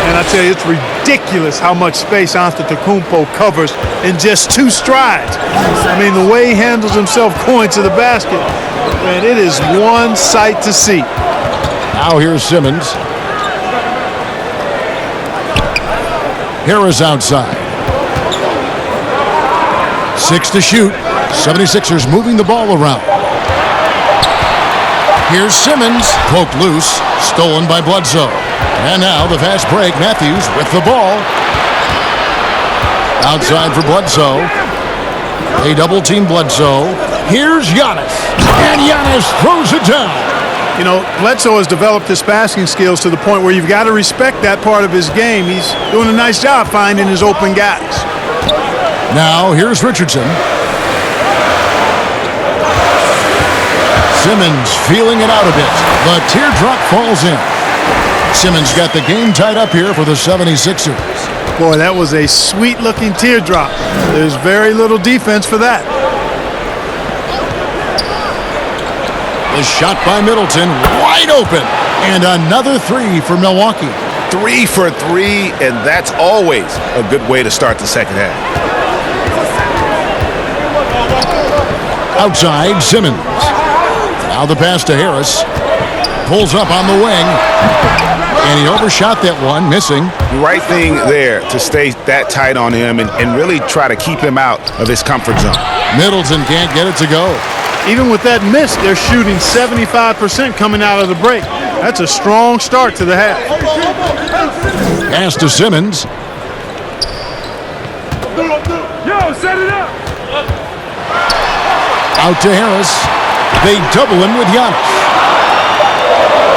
And I tell you, it's ridiculous how much space Antetokounmpo covers in just 2 strides. I mean, the way he handles himself going to the basket, man, it is one sight to see. Now here's Simmons. Harris outside. 6 to shoot. 76ers moving the ball around. Here's Simmons, poked loose, stolen by Bledsoe. And now the fast break, Matthews with the ball. Outside for Bledsoe. They double-team Bledsoe. Here's Giannis. And Giannis throws it down. You know, Bledsoe has developed his passing skills to the point where you've got to respect that part of his game. He's doing a nice job finding his open guys. Now here's Richardson. Simmons feeling it out a bit. The teardrop falls in. Simmons got the game tied up here for the 76ers. Boy, that was a sweet-looking teardrop. There's very little defense for that. The shot by Middleton, wide open. And another 3 for Milwaukee. 3 for 3, and that's always a good way to start the second half. Outside, Simmons. Now the pass to Harris. Pulls up on the wing. And he overshot that one, missing. The right thing there to stay that tight on him and really try to keep him out of his comfort zone. Middleton can't get it to go. Even with that miss, they're shooting 75% coming out of the break. That's a strong start to the half. Pass to Simmons. Yo, set it up. Out to Harris. They double him with Giannis.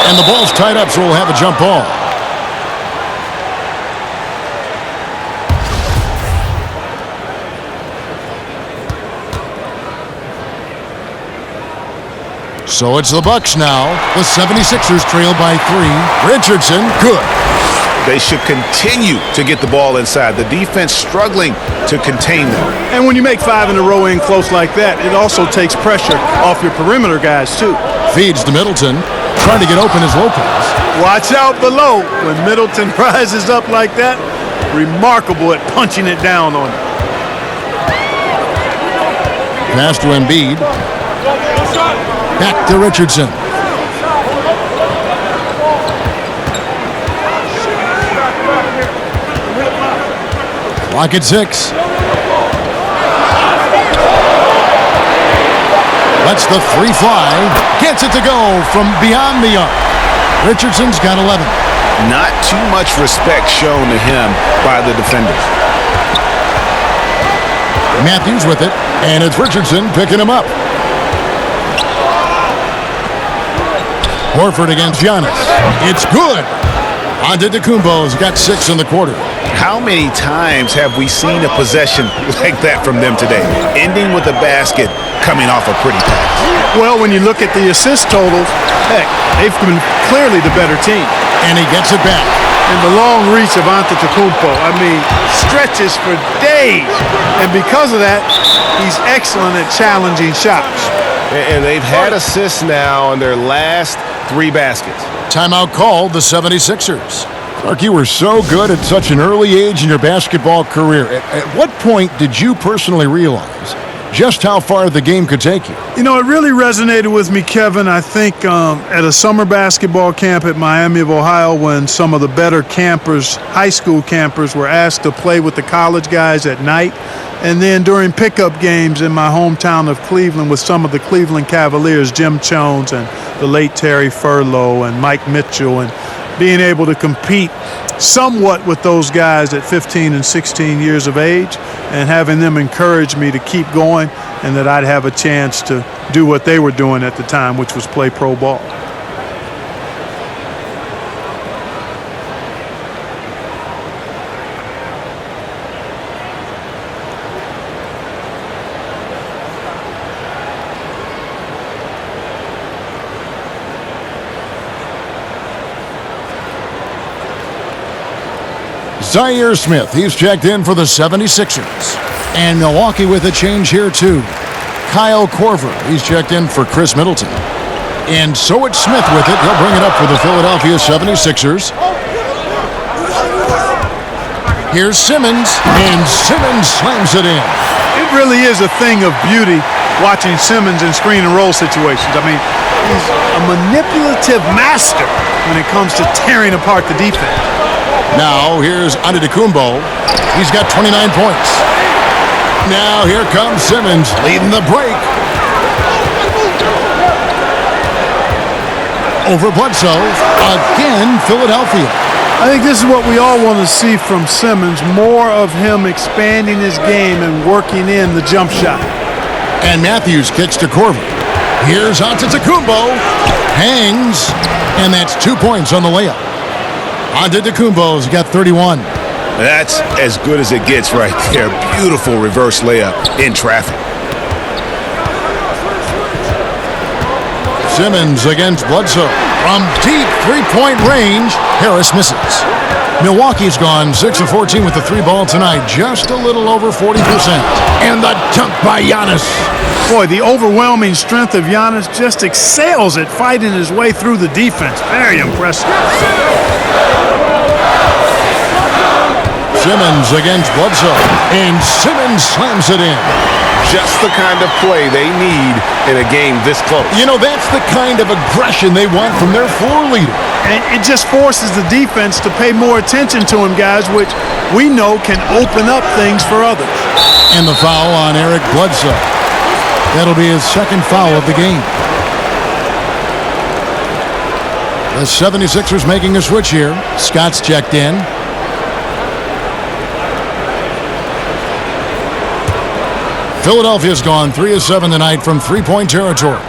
And the ball's tied up, so we'll have a jump ball. So it's the Bucks now. The 76ers trail by 3. Richardson, good. They should continue to get the ball inside. The defense struggling to contain them. And when you make 5 in a row in close like that, it also takes pressure off your perimeter guys, too. Feeds to Middleton. Trying to get open is Lopez. Watch out below. When Middleton rises up like that, remarkable at punching it down on him. Pass to Embiid. Back to Richardson. Clock at 6. Lets the 3 fly. Gets it to go from beyond the arc. Richardson's got 11. Not too much respect shown to him by the defenders. Matthews with it, and it's Richardson picking him up. Horford against Giannis. It's good. Antetokounmpo's got 6 in the quarter. How many times have we seen a possession like that from them today, ending with a basket coming off a pretty pass? Well, when you look at the assist totals, heck, they've been clearly the better team. And he gets it back. And the long reach of Antetokounmpo, I mean, stretches for days. And because of that, he's excellent at challenging shots. And they've had assists now on their last 3 baskets. Timeout called the 76ers. Clark, you were so good at such an early age in your basketball career. At what point did you personally realize just how far the game could take you? You know, it really resonated with me, Kevin, I think at a summer basketball camp at Miami of Ohio when some of the better campers, high school campers, were asked to play with the college guys at night. And then during pickup games in my hometown of Cleveland with some of the Cleveland Cavaliers, Jim Jones and the late Terry Furlow and Mike Mitchell, and being able to compete somewhat with those guys at 15 and 16 years of age and having them encourage me to keep going and that I'd have a chance to do what they were doing at the time, which was play pro ball. Zaire Smith, he's checked in for the 76ers. And Milwaukee with a change here, too. Kyle Korver, he's checked in for Chris Middleton. And so it's Smith with it. He'll bring it up for the Philadelphia 76ers. Here's Simmons, and Simmons slams it in. It really is a thing of beauty watching Simmons in screen and roll situations. I mean, he's a manipulative master when it comes to tearing apart the defense. Now, here's Antetokounmpo. He's got 29 points. Now, here comes Simmons leading the break. Over Bledsoe. Again, Philadelphia. I think this is what we all want to see from Simmons, more of him expanding his game and working in the jump shot. And Matthews kicks to Korver. Here's Antetokounmpo. Hangs. And that's 2 points on the layup. Antetokounmpo's got 31. That's as good as it gets right there. Beautiful reverse layup in traffic. Simmons against Bledsoe. From deep three-point range, Harris misses. Milwaukee's gone 6 of 14 with the 3 ball tonight, just a little over 40%. And the dunk by Giannis. Boy, the overwhelming strength of Giannis just excels at fighting his way through the defense. Very impressive. Simmons against Bledsoe, and Simmons slams it in. Just the kind of play they need in a game this close. You know, that's the kind of aggression they want from their floor leader. And it just forces the defense to pay more attention to him, guys, which we know can open up things for others. And the foul on Eric Bledsoe. That'll be his second foul of the game. The 76ers making a switch here. Scott's checked in. Philadelphia's gone 3 of 7 tonight from three-point territory.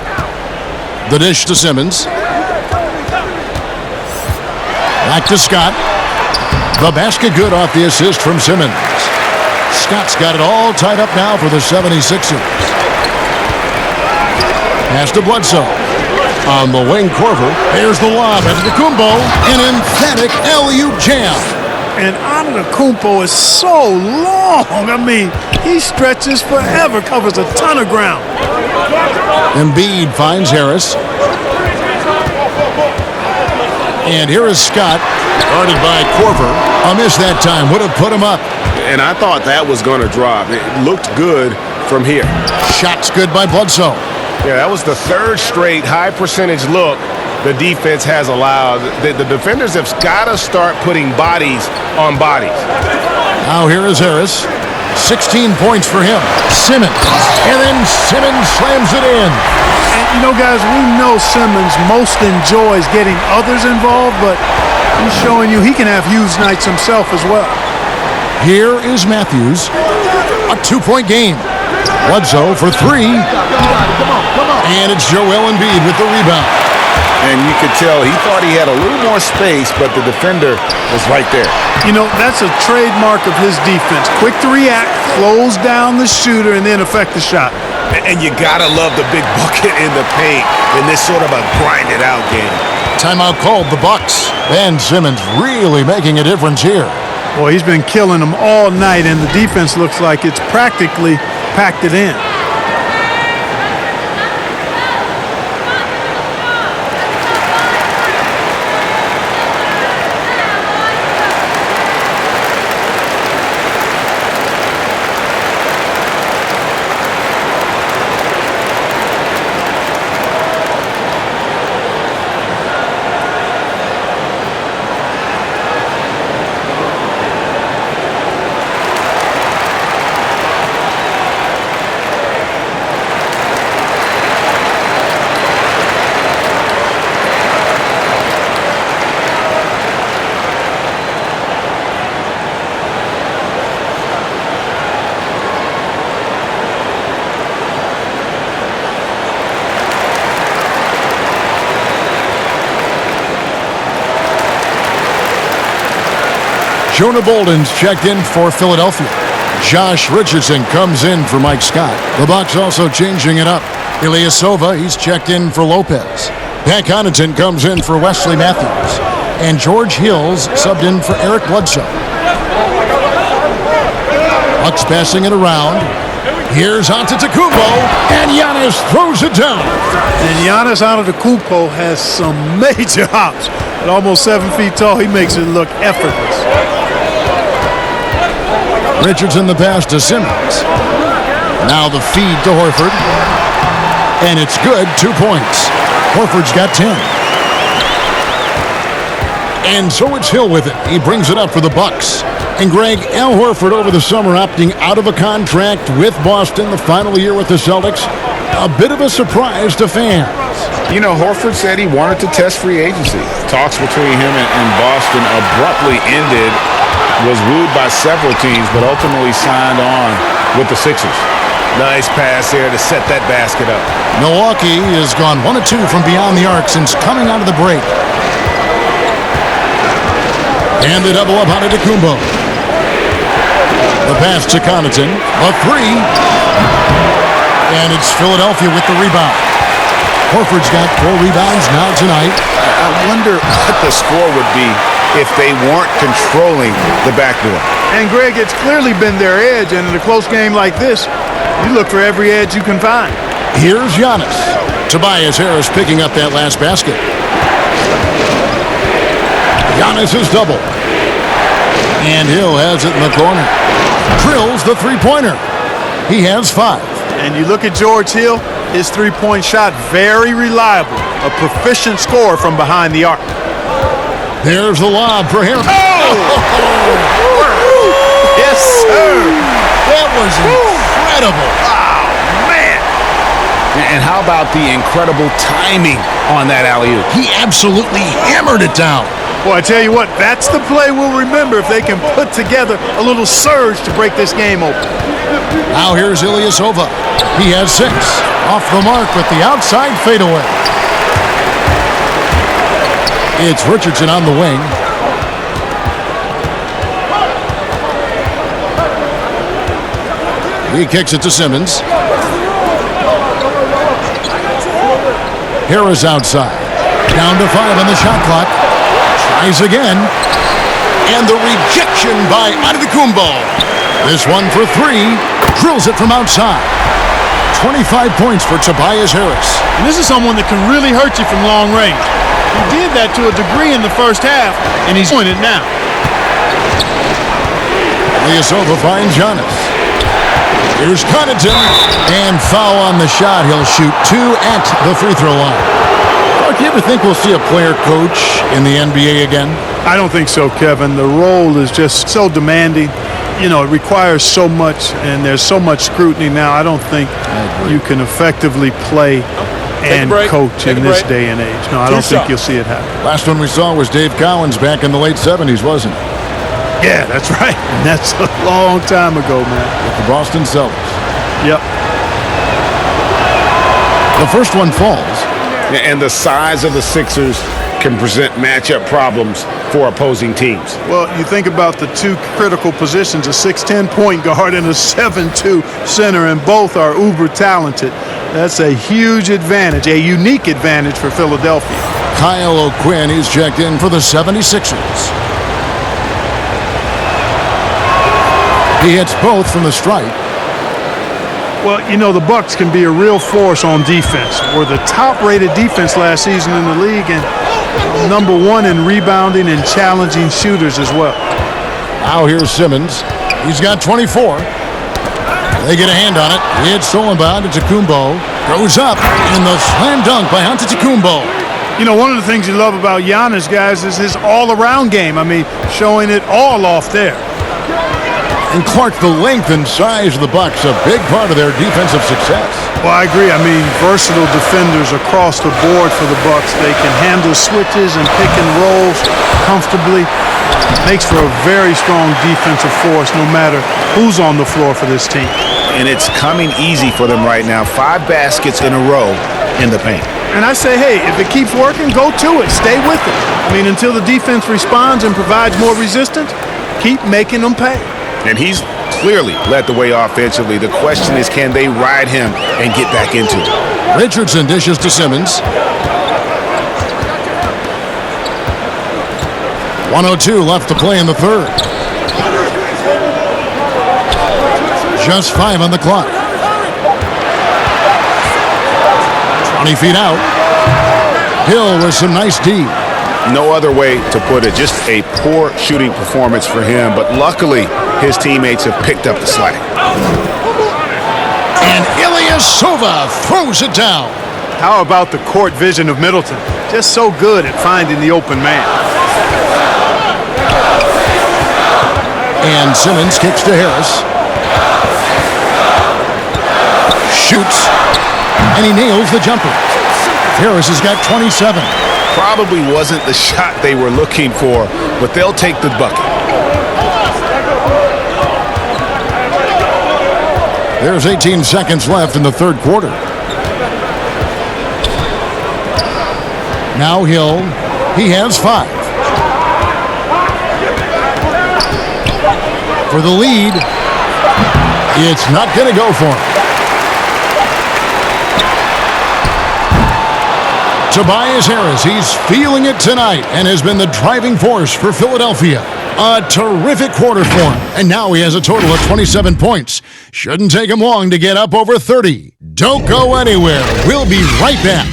The dish to Simmons. Back to Scott. The basket good off the assist from Simmons. Scott's got it all tied up now for the 76ers. Pass to Bledsoe. On the wing, Corver. Here's the lob. Antetokounmpo. An emphatic alley-oop jam. And Antetokounmpo is so long. I mean, he stretches forever, covers a ton of ground. Embiid finds Harris. And here is Scott, guarded by Corver. A miss that time would have put him up. And I thought that was going to drop. It looked good from here. Shots good by Bledsoe. Yeah, that was the third straight high percentage look the defense has allowed. The defenders have got to start putting bodies on bodies. Now here is Harris. 16 points for him. Simmons. And then Simmons slams it in. And, you know, guys, we know Simmons most enjoys getting others involved, but he's showing you he can have huge nights himself as well. Here is Matthews. A 2-point game. Bledsoe for 3. And it's Joel Embiid with the rebound. And you could tell he thought he had a little more space, but the defender was right there. You know, that's a trademark of his defense. Quick to react, close down the shooter, and then affect the shot. And you got to love the big bucket in the paint in this sort of a grinded-out game. Timeout called the Bucks. Ben Simmons really making a difference here. Well, he's been killing them all night, and the defense looks like it's practically packed it in. Jonah Bolden's checked in for Philadelphia. Josh Richardson comes in for Mike Scott. The Bucks also changing it up. Ilyasova, he's checked in for Lopez. Pat Connaughton comes in for Wesley Matthews. And George Hills subbed in for Eric Bledsoe. Bucks passing it around. Here's Antetokounmpo, and Giannis throws it down. And Giannis Antetokounmpo has some major hops. At almost 7 feet tall, he makes it look effortless. Richardson the pass to Simmons. Now the feed to Horford. And it's good, 2 points. Horford's got 10. And so it's Hill with it. He brings it up for the Bucks. And Greg, Al Horford over the summer opting out of a contract with Boston the final year with the Celtics. A bit of a surprise to fans. You know, Horford said he wanted to test free agency. Talks between him and Boston abruptly ended. Was wooed by several teams, but ultimately signed on with the Sixers. Nice pass there to set that basket up. Milwaukee has gone 1 of 2 from beyond the arc since coming out of the break. And the double up on Antetokounmpo. The pass to Connaughton. A 3. And it's Philadelphia with the rebound. Horford's got 4 rebounds now tonight. I wonder what the score would be if they weren't controlling the backdoor. And Greg, it's clearly been their edge, and in a close game like this, you look for every edge you can find. Here's Giannis. Tobias Harris picking up that last basket. Giannis is double. And Hill has it in the corner. Drills the three-pointer. He has 5. And you look at George Hill, his three-point shot, very reliable. A proficient scorer from behind the arc. There's the lob for him. Oh! Yes, sir. That was incredible. Oh, man. And how about the incredible timing on that alley-oop? He absolutely hammered it down. Boy, I tell you what, that's the play we'll remember if they can put together a little surge to break this game open. Now here's Ilyasova. He has 6. Off the mark with the outside fadeaway. It's Richardson on the wing. He kicks it to Simmons. Harris outside. Down to 5 on the shot clock. Tries again. And the rejection by Antetokounmpo. This one for 3. Drills it from outside. 25 points for Tobias Harris. And this is someone that can really hurt you from long range. He did that to a degree in the first half, and he's doing it now. Ilyasova finds Giannis. Here's Connaughton, and foul on the shot. He'll shoot 2 at the free throw line. Mark, you ever think we'll see a player coach in the NBA again? I don't think so, Kevin. The role is just so demanding. You know, it requires so much, and there's so much scrutiny now. I don't think you can effectively play and coach in this day and age. No, I don't think you'll see it happen. Last one we saw was Dave Cowens back in the late 70s, wasn't it? Yeah, that's right. And that's a long time ago, man. With the Boston Celtics. Yep. The first one falls. And the size of the Sixers can present matchup problems for opposing teams. Well, you think about the two critical positions, a 6'10 point guard and a 7'2 center, and both are uber talented. That's a huge advantage, a unique advantage for Philadelphia. Kyle O'Quinn is checked in for the 76ers. He hits both from the stripe. Well, you know, the Bucks can be a real force on defense. We're the top-rated defense last season in the league and #1 in rebounding and challenging shooters as well. Now here's Simmons. He's got 24. They get a hand on it. It's stolen by Antetokounmpo. Goes up in the slam dunk by Antetokounmpo. You know, one of the things you love about Giannis, guys, is his all-around game. I mean, showing it all off there. And Clark, the length and size of the Bucks, a big part of their defensive success. Well, I agree. I mean, versatile defenders across the board for the Bucks. They can handle switches and pick and rolls comfortably. Makes for a very strong defensive force no matter who's on the floor for this team. And it's coming easy for them right now. 5 baskets in a row in the paint. And I say, hey, if it keeps working, go to it. Stay with it. I mean, until the defense responds and provides more resistance, keep making them pay. And he's clearly led the way offensively. The question is, can they ride him and get back into it? Richardson dishes to Simmons. 1:02 left to play in the third. Just 5 on the clock. 20 feet out. Hill with some nice D. No other way to put it. Just a poor shooting performance for him. But luckily, his teammates have picked up the slack. And Ilyasova throws it down. How about the court vision of Middleton? Just so good at finding the open man. And Simmons kicks to Harris. Shoots. And he nails the jumper. Harris has got 27. Probably wasn't the shot they were looking for, but they'll take the bucket. There's 18 seconds left in the third quarter. Now Hill. He has 5. For the lead. It's not going to go for him. Tobias Harris, he's feeling it tonight and has been the driving force for Philadelphia. A terrific quarter for him. And now he has a total of 27 points. Shouldn't take him long to get up over 30. Don't go anywhere. We'll be right back.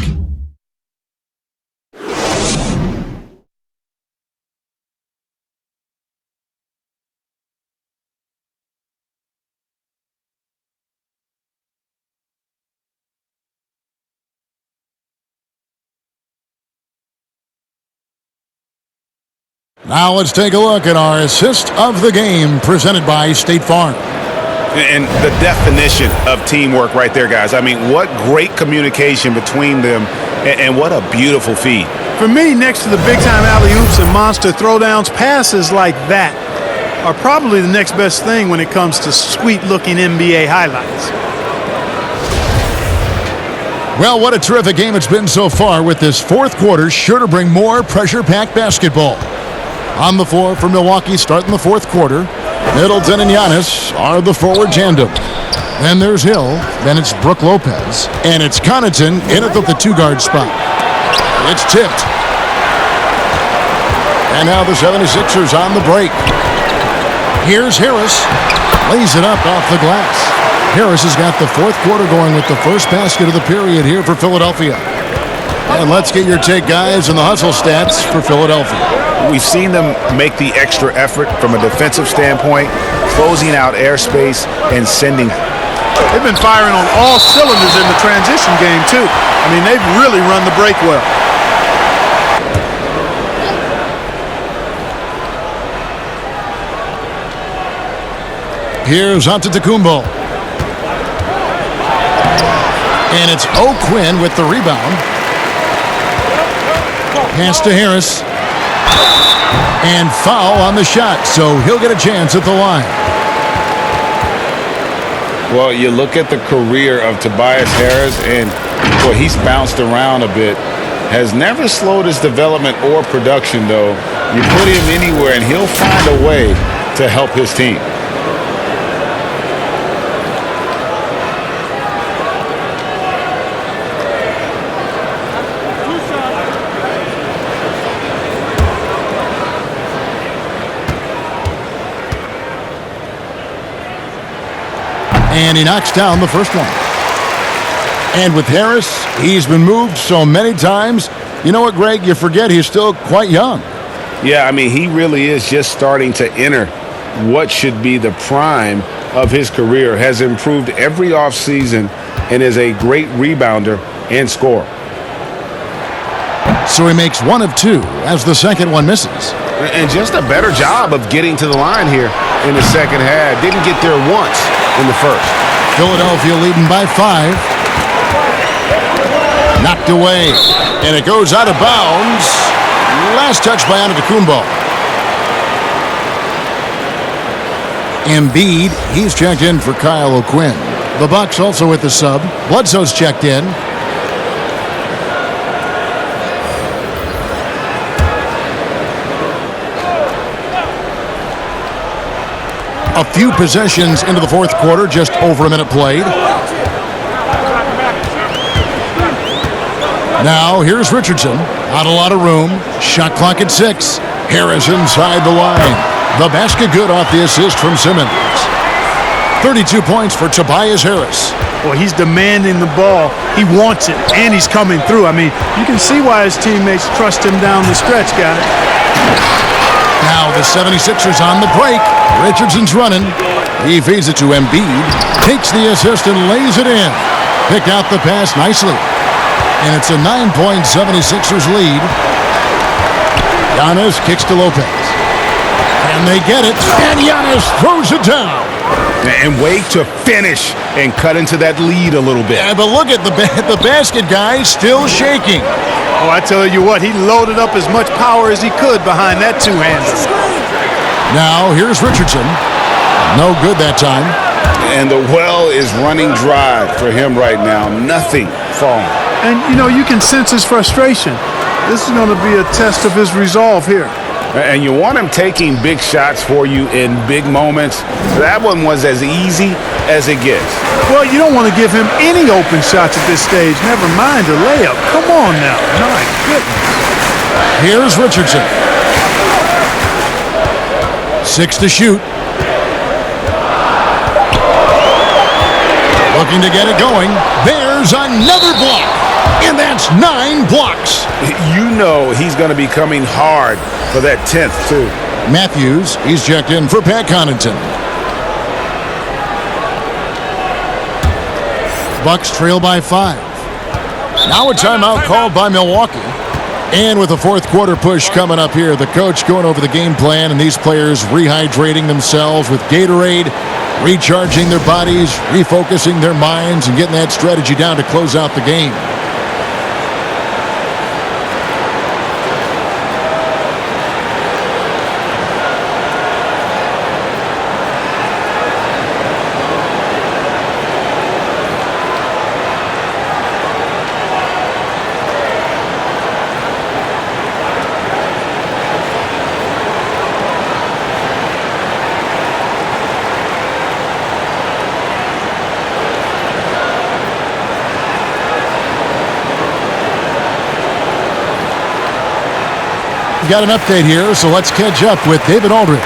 Now let's take a look at our assist of the game presented by State Farm. And the definition of teamwork right there, guys. I mean, what great communication between them, and what a beautiful feed. For me, next to the big-time alley-oops and monster throwdowns, passes like that are probably the next best thing when it comes to sweet-looking NBA highlights. Well, what a terrific game it's been so far, with this fourth quarter sure to bring more pressure-packed basketball. On the floor for Milwaukee starting the fourth quarter, Middleton and Giannis are the forward tandem. Then there's Hill. Then it's Brook Lopez. And it's Connaughton in at the two-guard spot. It's tipped. And now the 76ers on the break. Here's Harris. Lays it up off the glass. Harris has got the fourth quarter going with the first basket of the period here for Philadelphia. And let's get your take, guys, on the hustle stats for Philadelphia. We've seen them make the extra effort from a defensive standpoint, closing out airspace and sending. They've been firing on all cylinders in the transition game, too. I mean, they've really run the break well. Here's Antetokounmpo. And it's O'Quinn with the rebound. Pass to Harris. And foul on the shot, so he'll get a chance at the line. Well, you look at the career of Tobias Harris, and boy, he's bounced around a bit. Has never slowed his development or production, though. You put him anywhere, and he'll find a way to help his team. And he knocks down the first one. And with Harris, he's been moved so many times. You know what, Greg? You forget he's still quite young. Yeah, I mean, he really is just starting to enter what should be the prime of his career. Has improved every offseason and is a great rebounder and scorer. So he makes one of two as the second one misses. And just a better job of getting to the line here in the second half. Didn't get there once in the first. Philadelphia leading by 5. Knocked away. And it goes out of bounds. Last touch by Antetokounmpo. Embiid, he's checked in for Kyle O'Quinn. The Bucks also with the sub. Bledsoe's checked in. A few possessions into the fourth quarter, just over a minute played. Now, here's Richardson. Not a lot of room. Shot clock at 6. Harris inside the line. The basket good off the assist from Simmons. 32 points for Tobias Harris. Well, he's demanding the ball. He wants it, and he's coming through. I mean, you can see why his teammates trust him down the stretch, got it. Now the 76ers on the break. Richardson's running. He feeds it to Embiid. Takes the assist and lays it in. Picked out the pass nicely. And it's a 9-point 76ers lead. Giannis kicks to Lopez. And they get it. And Giannis throws it down. And wait to finish and cut into that lead a little bit. Yeah, but look at the basket guy still shaking. Oh, I tell you what, he loaded up as much power as he could behind that two-hander. Now, here's Richardson. No good that time. And the well is running dry for him right now. Nothing falling. And, you know, you can sense his frustration. This is going to be a test of his resolve here. And you want him taking big shots for you in big moments. That one was as easy as it gets. Well, you don't want to give him any open shots at this stage. Never mind a layup. Come on now. My goodness. Here's Richardson. 6 to shoot. Looking to get it going. There's another block. And that's 9 blocks. You know he's going to be coming hard for that 10th, too. Matthews, he's checked in for Pat Connaughton. Bucks trail by 5. Now a timeout called by Milwaukee. And with the fourth quarter push coming up here, the coach going over the game plan and these players rehydrating themselves with Gatorade, recharging their bodies, refocusing their minds, and getting that strategy down to close out the game. We've got an update here, so let's catch up with David Aldridge.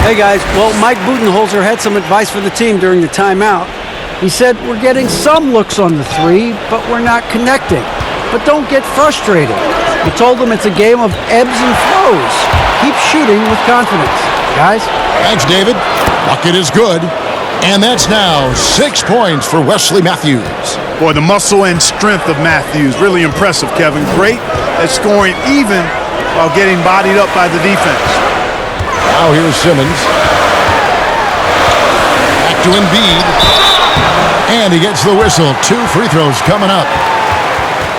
Hey guys, well, Mike Budenholzer had some advice for the team during the timeout. He said, we're getting some looks on the three, but we're not connecting. But don't get frustrated. He told them it's a game of ebbs and flows. Keep shooting with confidence. Guys? Thanks, David. Bucket is good. And that's now 6 points for Wesley Matthews. Boy, the muscle and strength of Matthews, really impressive, Kevin. Great at scoring even while getting bodied up by the defense. Now here's Simmons. Back to Embiid. And he gets the whistle. 2 free throws coming up.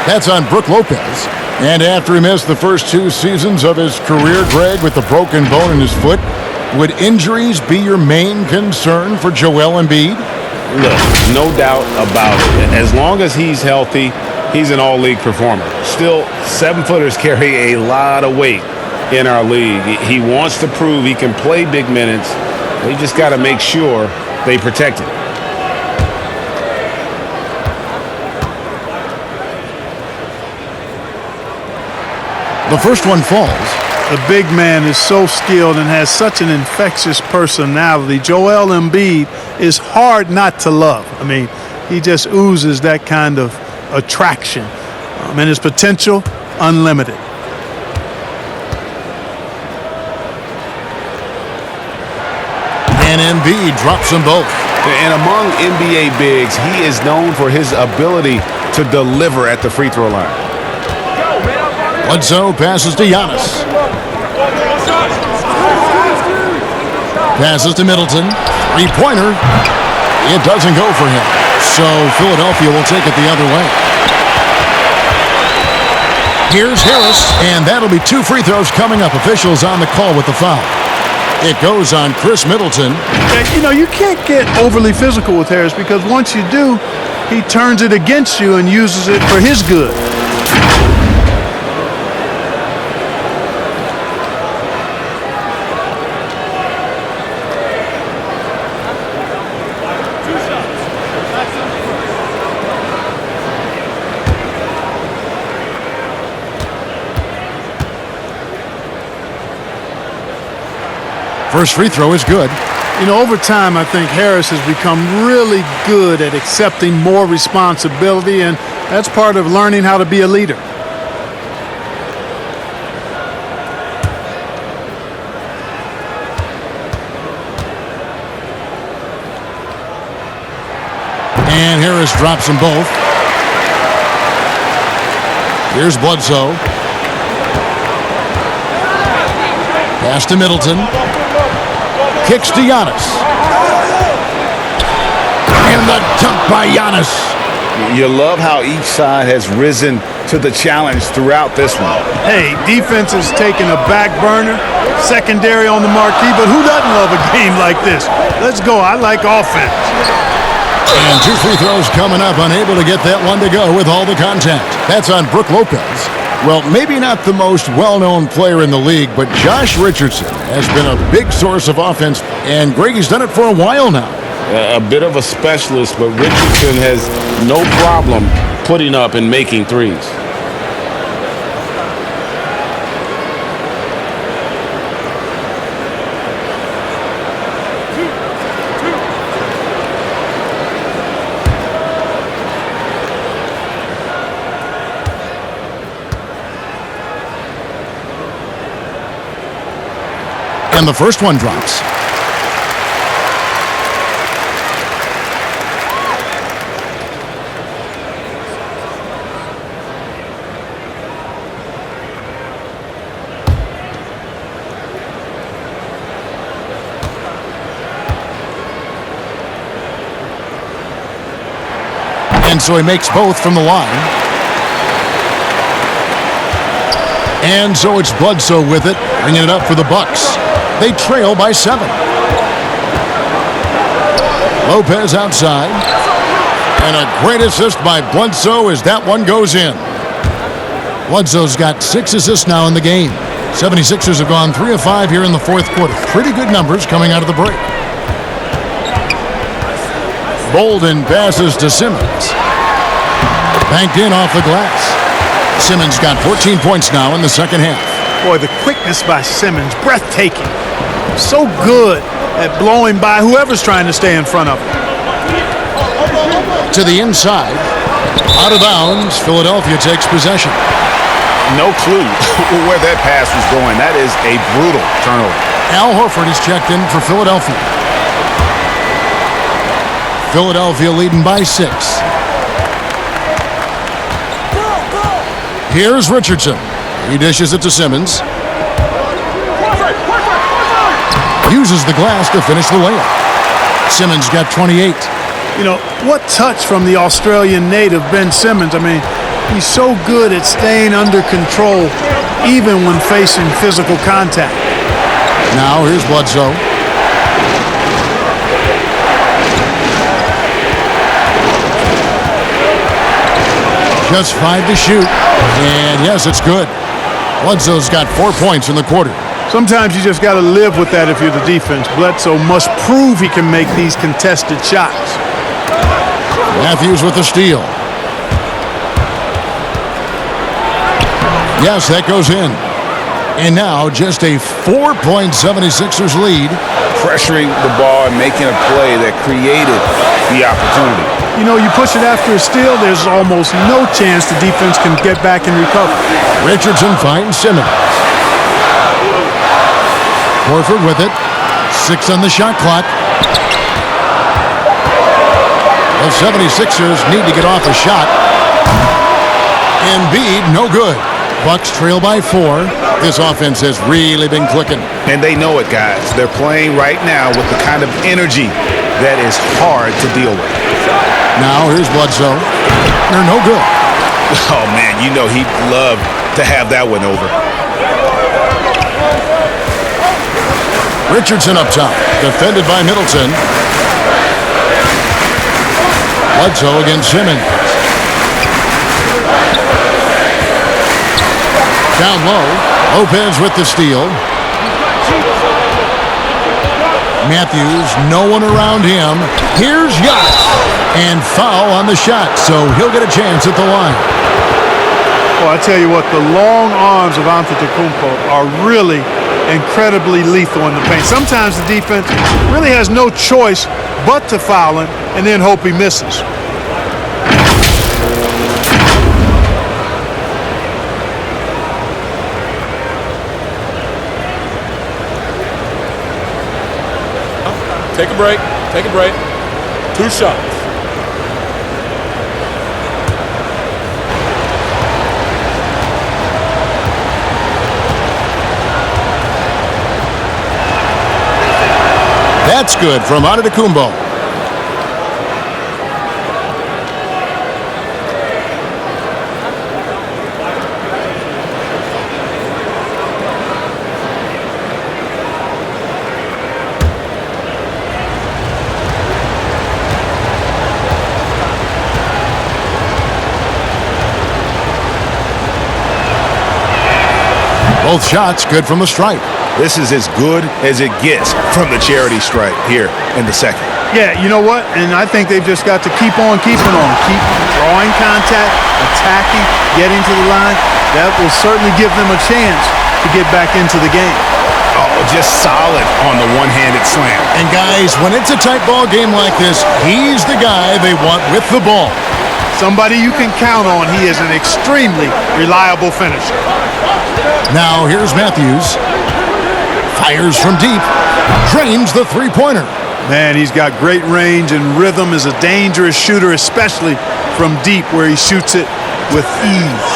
That's on Brook Lopez. And after he missed the first 2 seasons of his career, Greg, with the broken bone in his foot, would injuries be your main concern for Joel Embiid? Look, no doubt about it. As long as he's healthy, he's an all-league performer. Still, 7-footers carry a lot of weight in our league. He wants to prove he can play big minutes. They just got to make sure they protect him. The first one falls. The big man is so skilled and has such an infectious personality. Joel Embiid is hard not to love. I mean, he just oozes that kind of attraction. And his potential, unlimited. And Embiid drops them both. And among NBA bigs, he is known for his ability to deliver at the free throw line. Bledsoe passes to Giannis. Passes to Middleton. 3-pointer. It doesn't go for him. So Philadelphia will take it the other way. Here's Harris, and that'll be 2 free throws coming up. Officials on the call with the foul. It goes on Chris Middleton. You know, you can't get overly physical with Harris because once you do, he turns it against you and uses it for his good. First free throw is good. You know, over time, I think Harris has become really good at accepting more responsibility, and that's part of learning how to be a leader. And Harris drops them both. Here's Bledsoe. Pass to Middleton. Kicks to Giannis. And the dunk by Giannis. You love how each side has risen to the challenge throughout this one. Hey, defense is taking a back burner, secondary on the marquee, but who doesn't love a game like this? Let's go. I like offense. And 2 free throws coming up, unable to get that one to go with all the contact. That's on Brook Lopez. Well, maybe not the most well-known player in the league, but Josh Richardson has been a big source of offense, and Greggy's done it for a while now. A bit of a specialist, but Richardson has no problem putting up and making threes. And the first one drops. And so he makes both from the line. And so it's Bledsoe with it, bringing it up for the Bucks. They trail by 7. Lopez outside. And a great assist by Bledsoe as that one goes in. Bledsoe's got 6 assists now in the game. 76ers have gone 3 of 5 here in the fourth quarter. Pretty good numbers coming out of the break. Bolden passes to Simmons. Banked in off the glass. Simmons got 14 points now in the second half. Boy, the quickness by Simmons, breathtaking. So good at blowing by whoever's trying to stay in front of him. To the inside. Out of bounds. Philadelphia takes possession. No clue where that pass was going. That is a brutal turnover. Al Horford is checked in for Philadelphia. Philadelphia leading by 6. Here's Richardson. He dishes it to Simmons. Uses the glass to finish the layup. Simmons got 28. You know, what touch from the Australian native, Ben Simmons. I mean, he's so good at staying under control even when facing physical contact. Now here's Bledsoe. Just 5 to shoot. And yes, it's good. Bledsoe's got 4 points in the quarter. Sometimes you just got to live with that if you're the defense. Bledsoe must prove he can make these contested shots. Matthews with the steal. Yes, that goes in. And now just a 4-point 76ers lead. Pressuring the ball and making a play that created the opportunity. You know, you push it after a steal, there's almost no chance the defense can get back and recover. Richardson finds Simmons. Horford with it. 6 on the shot clock. The 76ers need to get off a shot. Embiid, no good. Bucks trail by 4. This offense has really been clicking. And they know it, guys. They're playing right now with the kind of energy that is hard to deal with. Now here's Bledsoe. They're no good. Oh, man, you know he'd love to have that one over. Richardson up top, defended by Middleton. Bledsoe against Simmons. Down low, Lopez with the steal. Matthews, no one around him. Here's Giannis. And foul on the shot, so he'll get a chance at the line. Well, I tell you what, the long arms of Antetokounmpo are really incredibly lethal in the paint. Sometimes the defense really has no choice but to foul him and then hope he misses. Take a break. Take a break. 2 shots. That's good from Antetokounmpo. Both shots good from the stripe. This is as good as it gets from the charity stripe here in the second. Yeah, you know what? And I think they've just got to keep on keeping on. Keep drawing contact, attacking, getting to the line. That will certainly give them a chance to get back into the game. Oh, just solid on the one-handed slam. And guys, when it's a tight ball game like this, he's the guy they want with the ball. Somebody you can count on. He is an extremely reliable finisher. Now here's Matthews. Fires from deep. Drains the three-pointer. Man, he's got great range and rhythm, is a dangerous shooter, especially from deep where he shoots it with ease.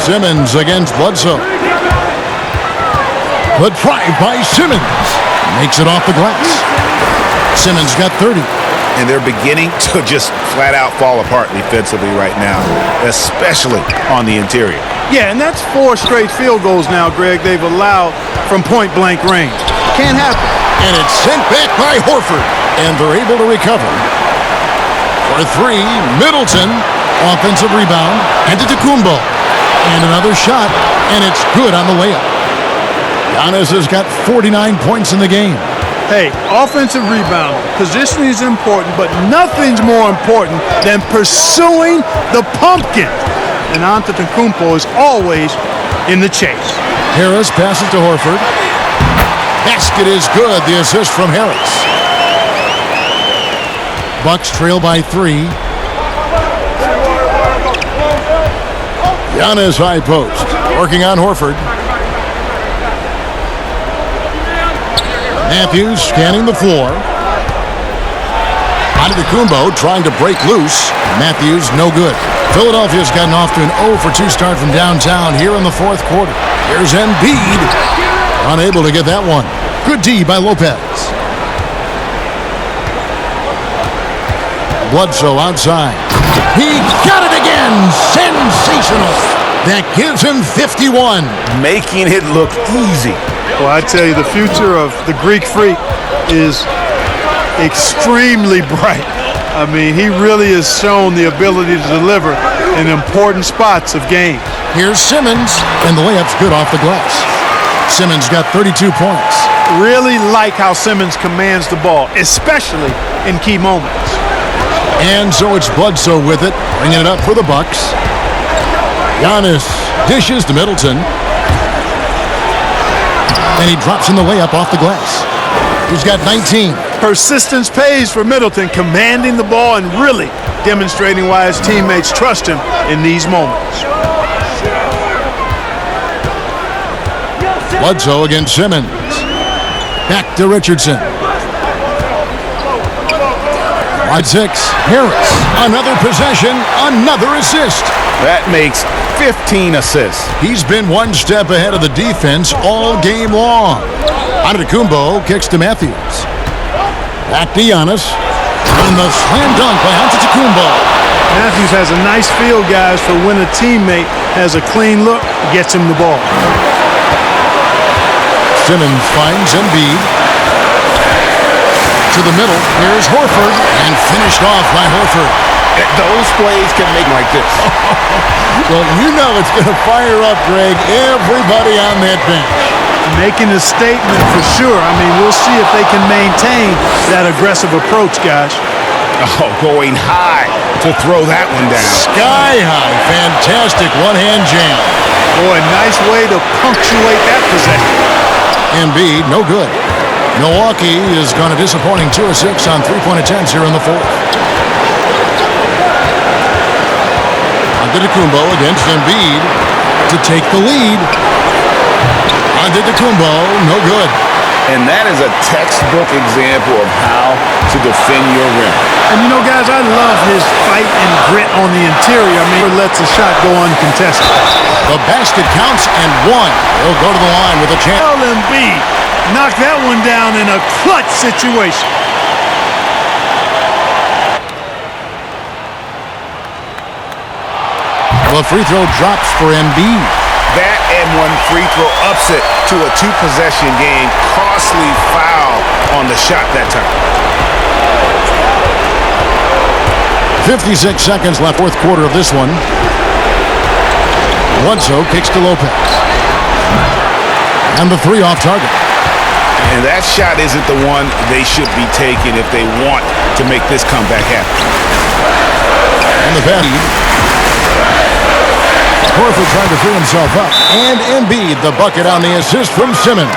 Simmons against Bledsoe. Good drive by Simmons. Makes it off the glass. Simmons got 30. And they're beginning to just flat out fall apart defensively right now, especially on the interior. Yeah, and that's 4 straight field goals now, Greg, they've allowed from point-blank range. Can't happen. And it's sent back by Horford. And they're able to recover. For 3, Middleton. Offensive rebound. Antetokounmpo. And another shot. And it's good on the layup. Giannis has got 49 points in the game. Hey, offensive rebound, positioning is important, but nothing's more important than pursuing the pumpkin. and Antetokounmpo is always in the chase. Harris passes to Horford. Basket is good. The assist from Harris. Bucks trail by 3. Giannis high post. Working on Horford. Matthews scanning the floor. Antetokounmpo trying to break loose. Matthews no good. Philadelphia's gotten off to an 0-for-2 start from downtown here in the fourth quarter. Here's Embiid. Unable to get that one. Good D by Lopez. Bledsoe outside. He got it again. Sensational. That gives him 51. Making it look easy. Well, I tell you, the future of the Greek Freak is extremely bright. I mean, he really has shown the ability to deliver in important spots of games. Here's Simmons, and the layup's good off the glass. Simmons got 32 points. Really like how Simmons commands the ball, especially in key moments. And so it's Bledsoe with it, bringing it up for the Bucks. Giannis dishes to Middleton. And he drops in the layup off the glass. He's got 19. Persistence pays for Middleton, commanding the ball and really demonstrating why his teammates trust him in these moments. Bledsoe against Simmons. Back to Richardson. Wide 6. Harris. Another possession, another assist. That makes 15 assists. He's been one step ahead of the defense all game long. Antetokounmpo kicks to Matthews. Back to Giannis. And the slam dunk by Antetokounmpo. Matthews has a nice feel, guys, for when a teammate has a clean look, gets him the ball. Simmons finds Embiid. To the middle. Here's Horford. And finished off by Horford. Those plays can make like this. Well, you know it's going to fire up, Greg, everybody on that bench. Making a statement for sure. I mean, we'll see if they can maintain that aggressive approach, guys. Oh, going high to throw that one down. Sky high. Fantastic one-hand jam. Boy, nice way to punctuate that possession. Embiid, no good. Milwaukee has gone a disappointing 2 of 6 on three-point attempts here in the fourth. Antetokounmpo against Embiid to take the lead. Antetokounmpo, no good. And that is a textbook example of how to defend your rim. And you know, guys, I love his fight and grit on the interior. I mean, he lets a shot go uncontested. The basket counts and one. He'll go to the line with a chance. Embiid knocked that one down in a clutch situation. The free throw drops for Embiid. That and one free throw ups it to a 2-possession game. Costly foul on the shot that time. 56 seconds left, fourth quarter of this one. Bledsoe kicks to Lopez. And the 3 off target. And that shot isn't the one they should be taking if they want to make this comeback happen. And the pass. Horford trying to free himself up. And Embiid, the bucket on the assist from Simmons.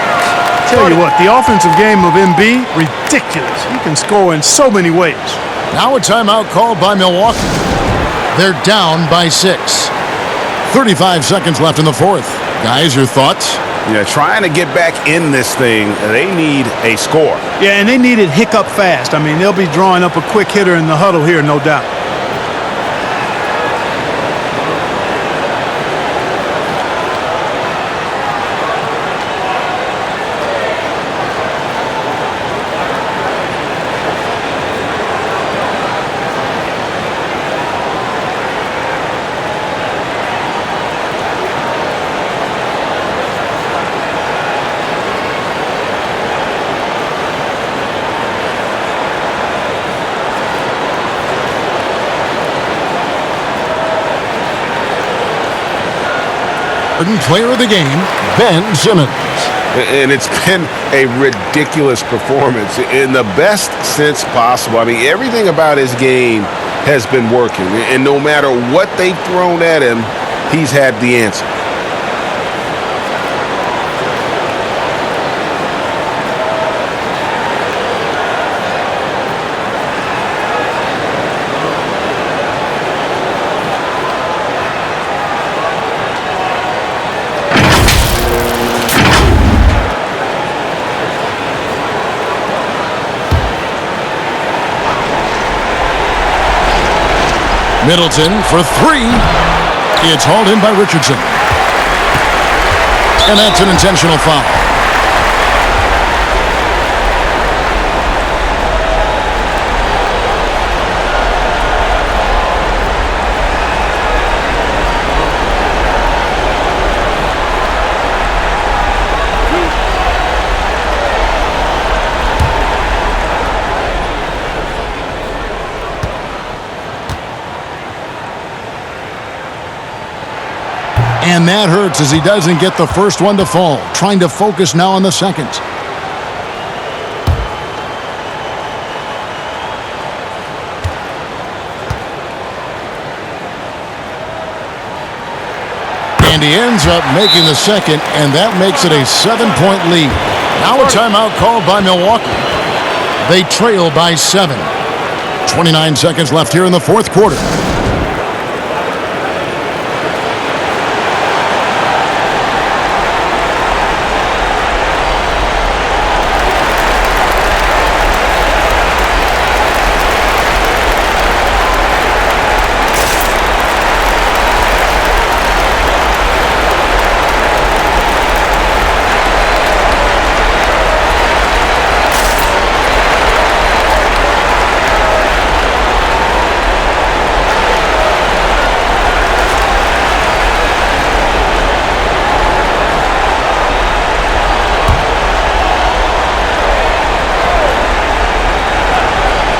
Tell you what, the offensive game of Embiid, ridiculous. He can score in so many ways. Now a timeout called by Milwaukee. They're down by 6. 35 seconds left in the fourth. Guys, your thoughts? Yeah, trying to get back in this thing, they need a score. Yeah, and they need it hiccup fast. I mean, they'll be drawing up a quick hitter in the huddle here, no doubt. Player of the game, Ben Simmons. And it's been a ridiculous performance in the best sense possible. I mean, everything about his game has been working. And no matter what they've thrown at him, he's had the answer. Middleton for three. It's hauled in by Richardson. And that's an intentional foul. And that hurts as he doesn't get the first one to fall. Trying to focus now on the second. And he ends up making the second, and that makes it a 7-point lead. Now a timeout called by Milwaukee. They trail by 7. 29 seconds left here in the fourth quarter.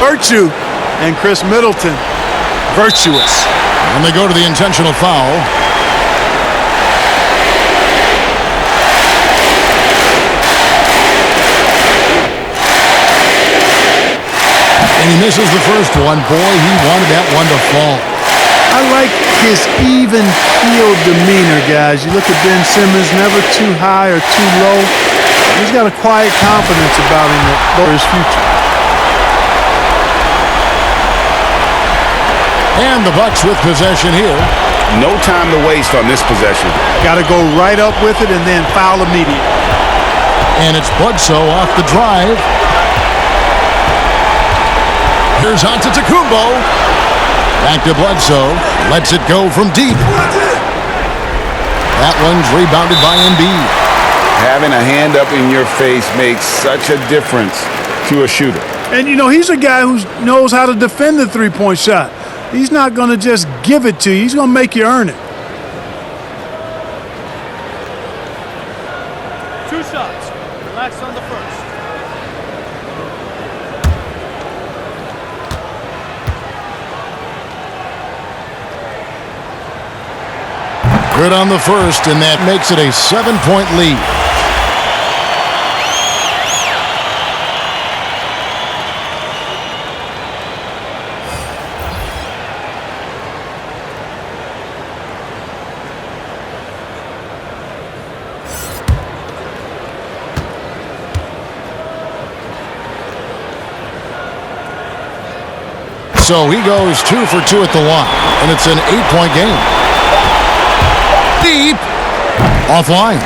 Virtue and Chris Middleton, virtuous. And they go to the intentional foul. And he misses the first one. Boy, he wanted that one to fall. I like his even keel demeanor, guys. You look at Ben Simmons, never too high or too low. He's got a quiet confidence about him for his future. And the Bucks with possession here. No time to waste on this possession. Got to go right up with it and then foul immediately. And it's Bledsoe off the drive. Here's Antetokounmpo. Back to Bledsoe. Lets it go from deep. That one's rebounded by Embiid. Having a hand up in your face makes such a difference to a shooter. And, you know, he's a guy who knows how to defend the three-point shot. He's not going to just give it to you. He's going to make you earn it. 2 shots. Relax on the first. Good on the first, and that makes it a 7-point lead. So he goes 2 for 2 at the line, and it's an 8-point game. Deep. Offline.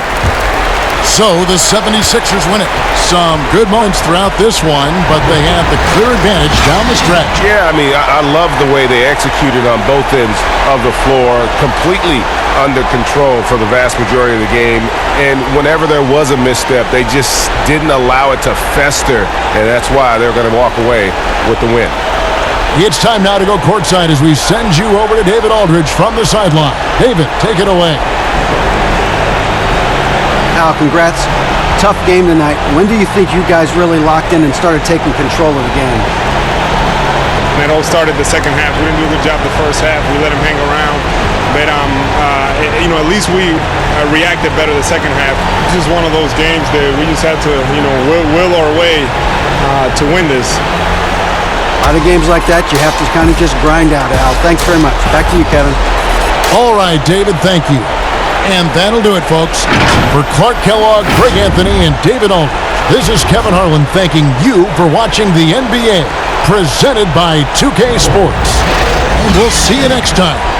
So the 76ers win it. Some good moments throughout this one, but they have the clear advantage down the stretch. Yeah, I mean, I love the way they executed on both ends of the floor, completely under control for the vast majority of the game. And whenever there was a misstep, they just didn't allow it to fester, and that's why they're going to walk away with the win. It's time now to go courtside as we send you over to David Aldridge from the sideline. David, take it away. Al, congrats. Tough game tonight. When do you think you guys really locked in and started taking control of the game? It all started the second half. We didn't do a good job the first half. We let them hang around. But, at least we reacted better the second half. This is one of those games that we just had to, will our way to win this. A lot of games like that, you have to kind of just grind out, Al. Thanks very much. Back to you, Kevin. All right, David, thank you. And that'll do it, folks. For Clark Kellogg, Greg Anthony, and David Aldridge, this is Kevin Harlan thanking you for watching the NBA, presented by 2K Sports. And we'll see you next time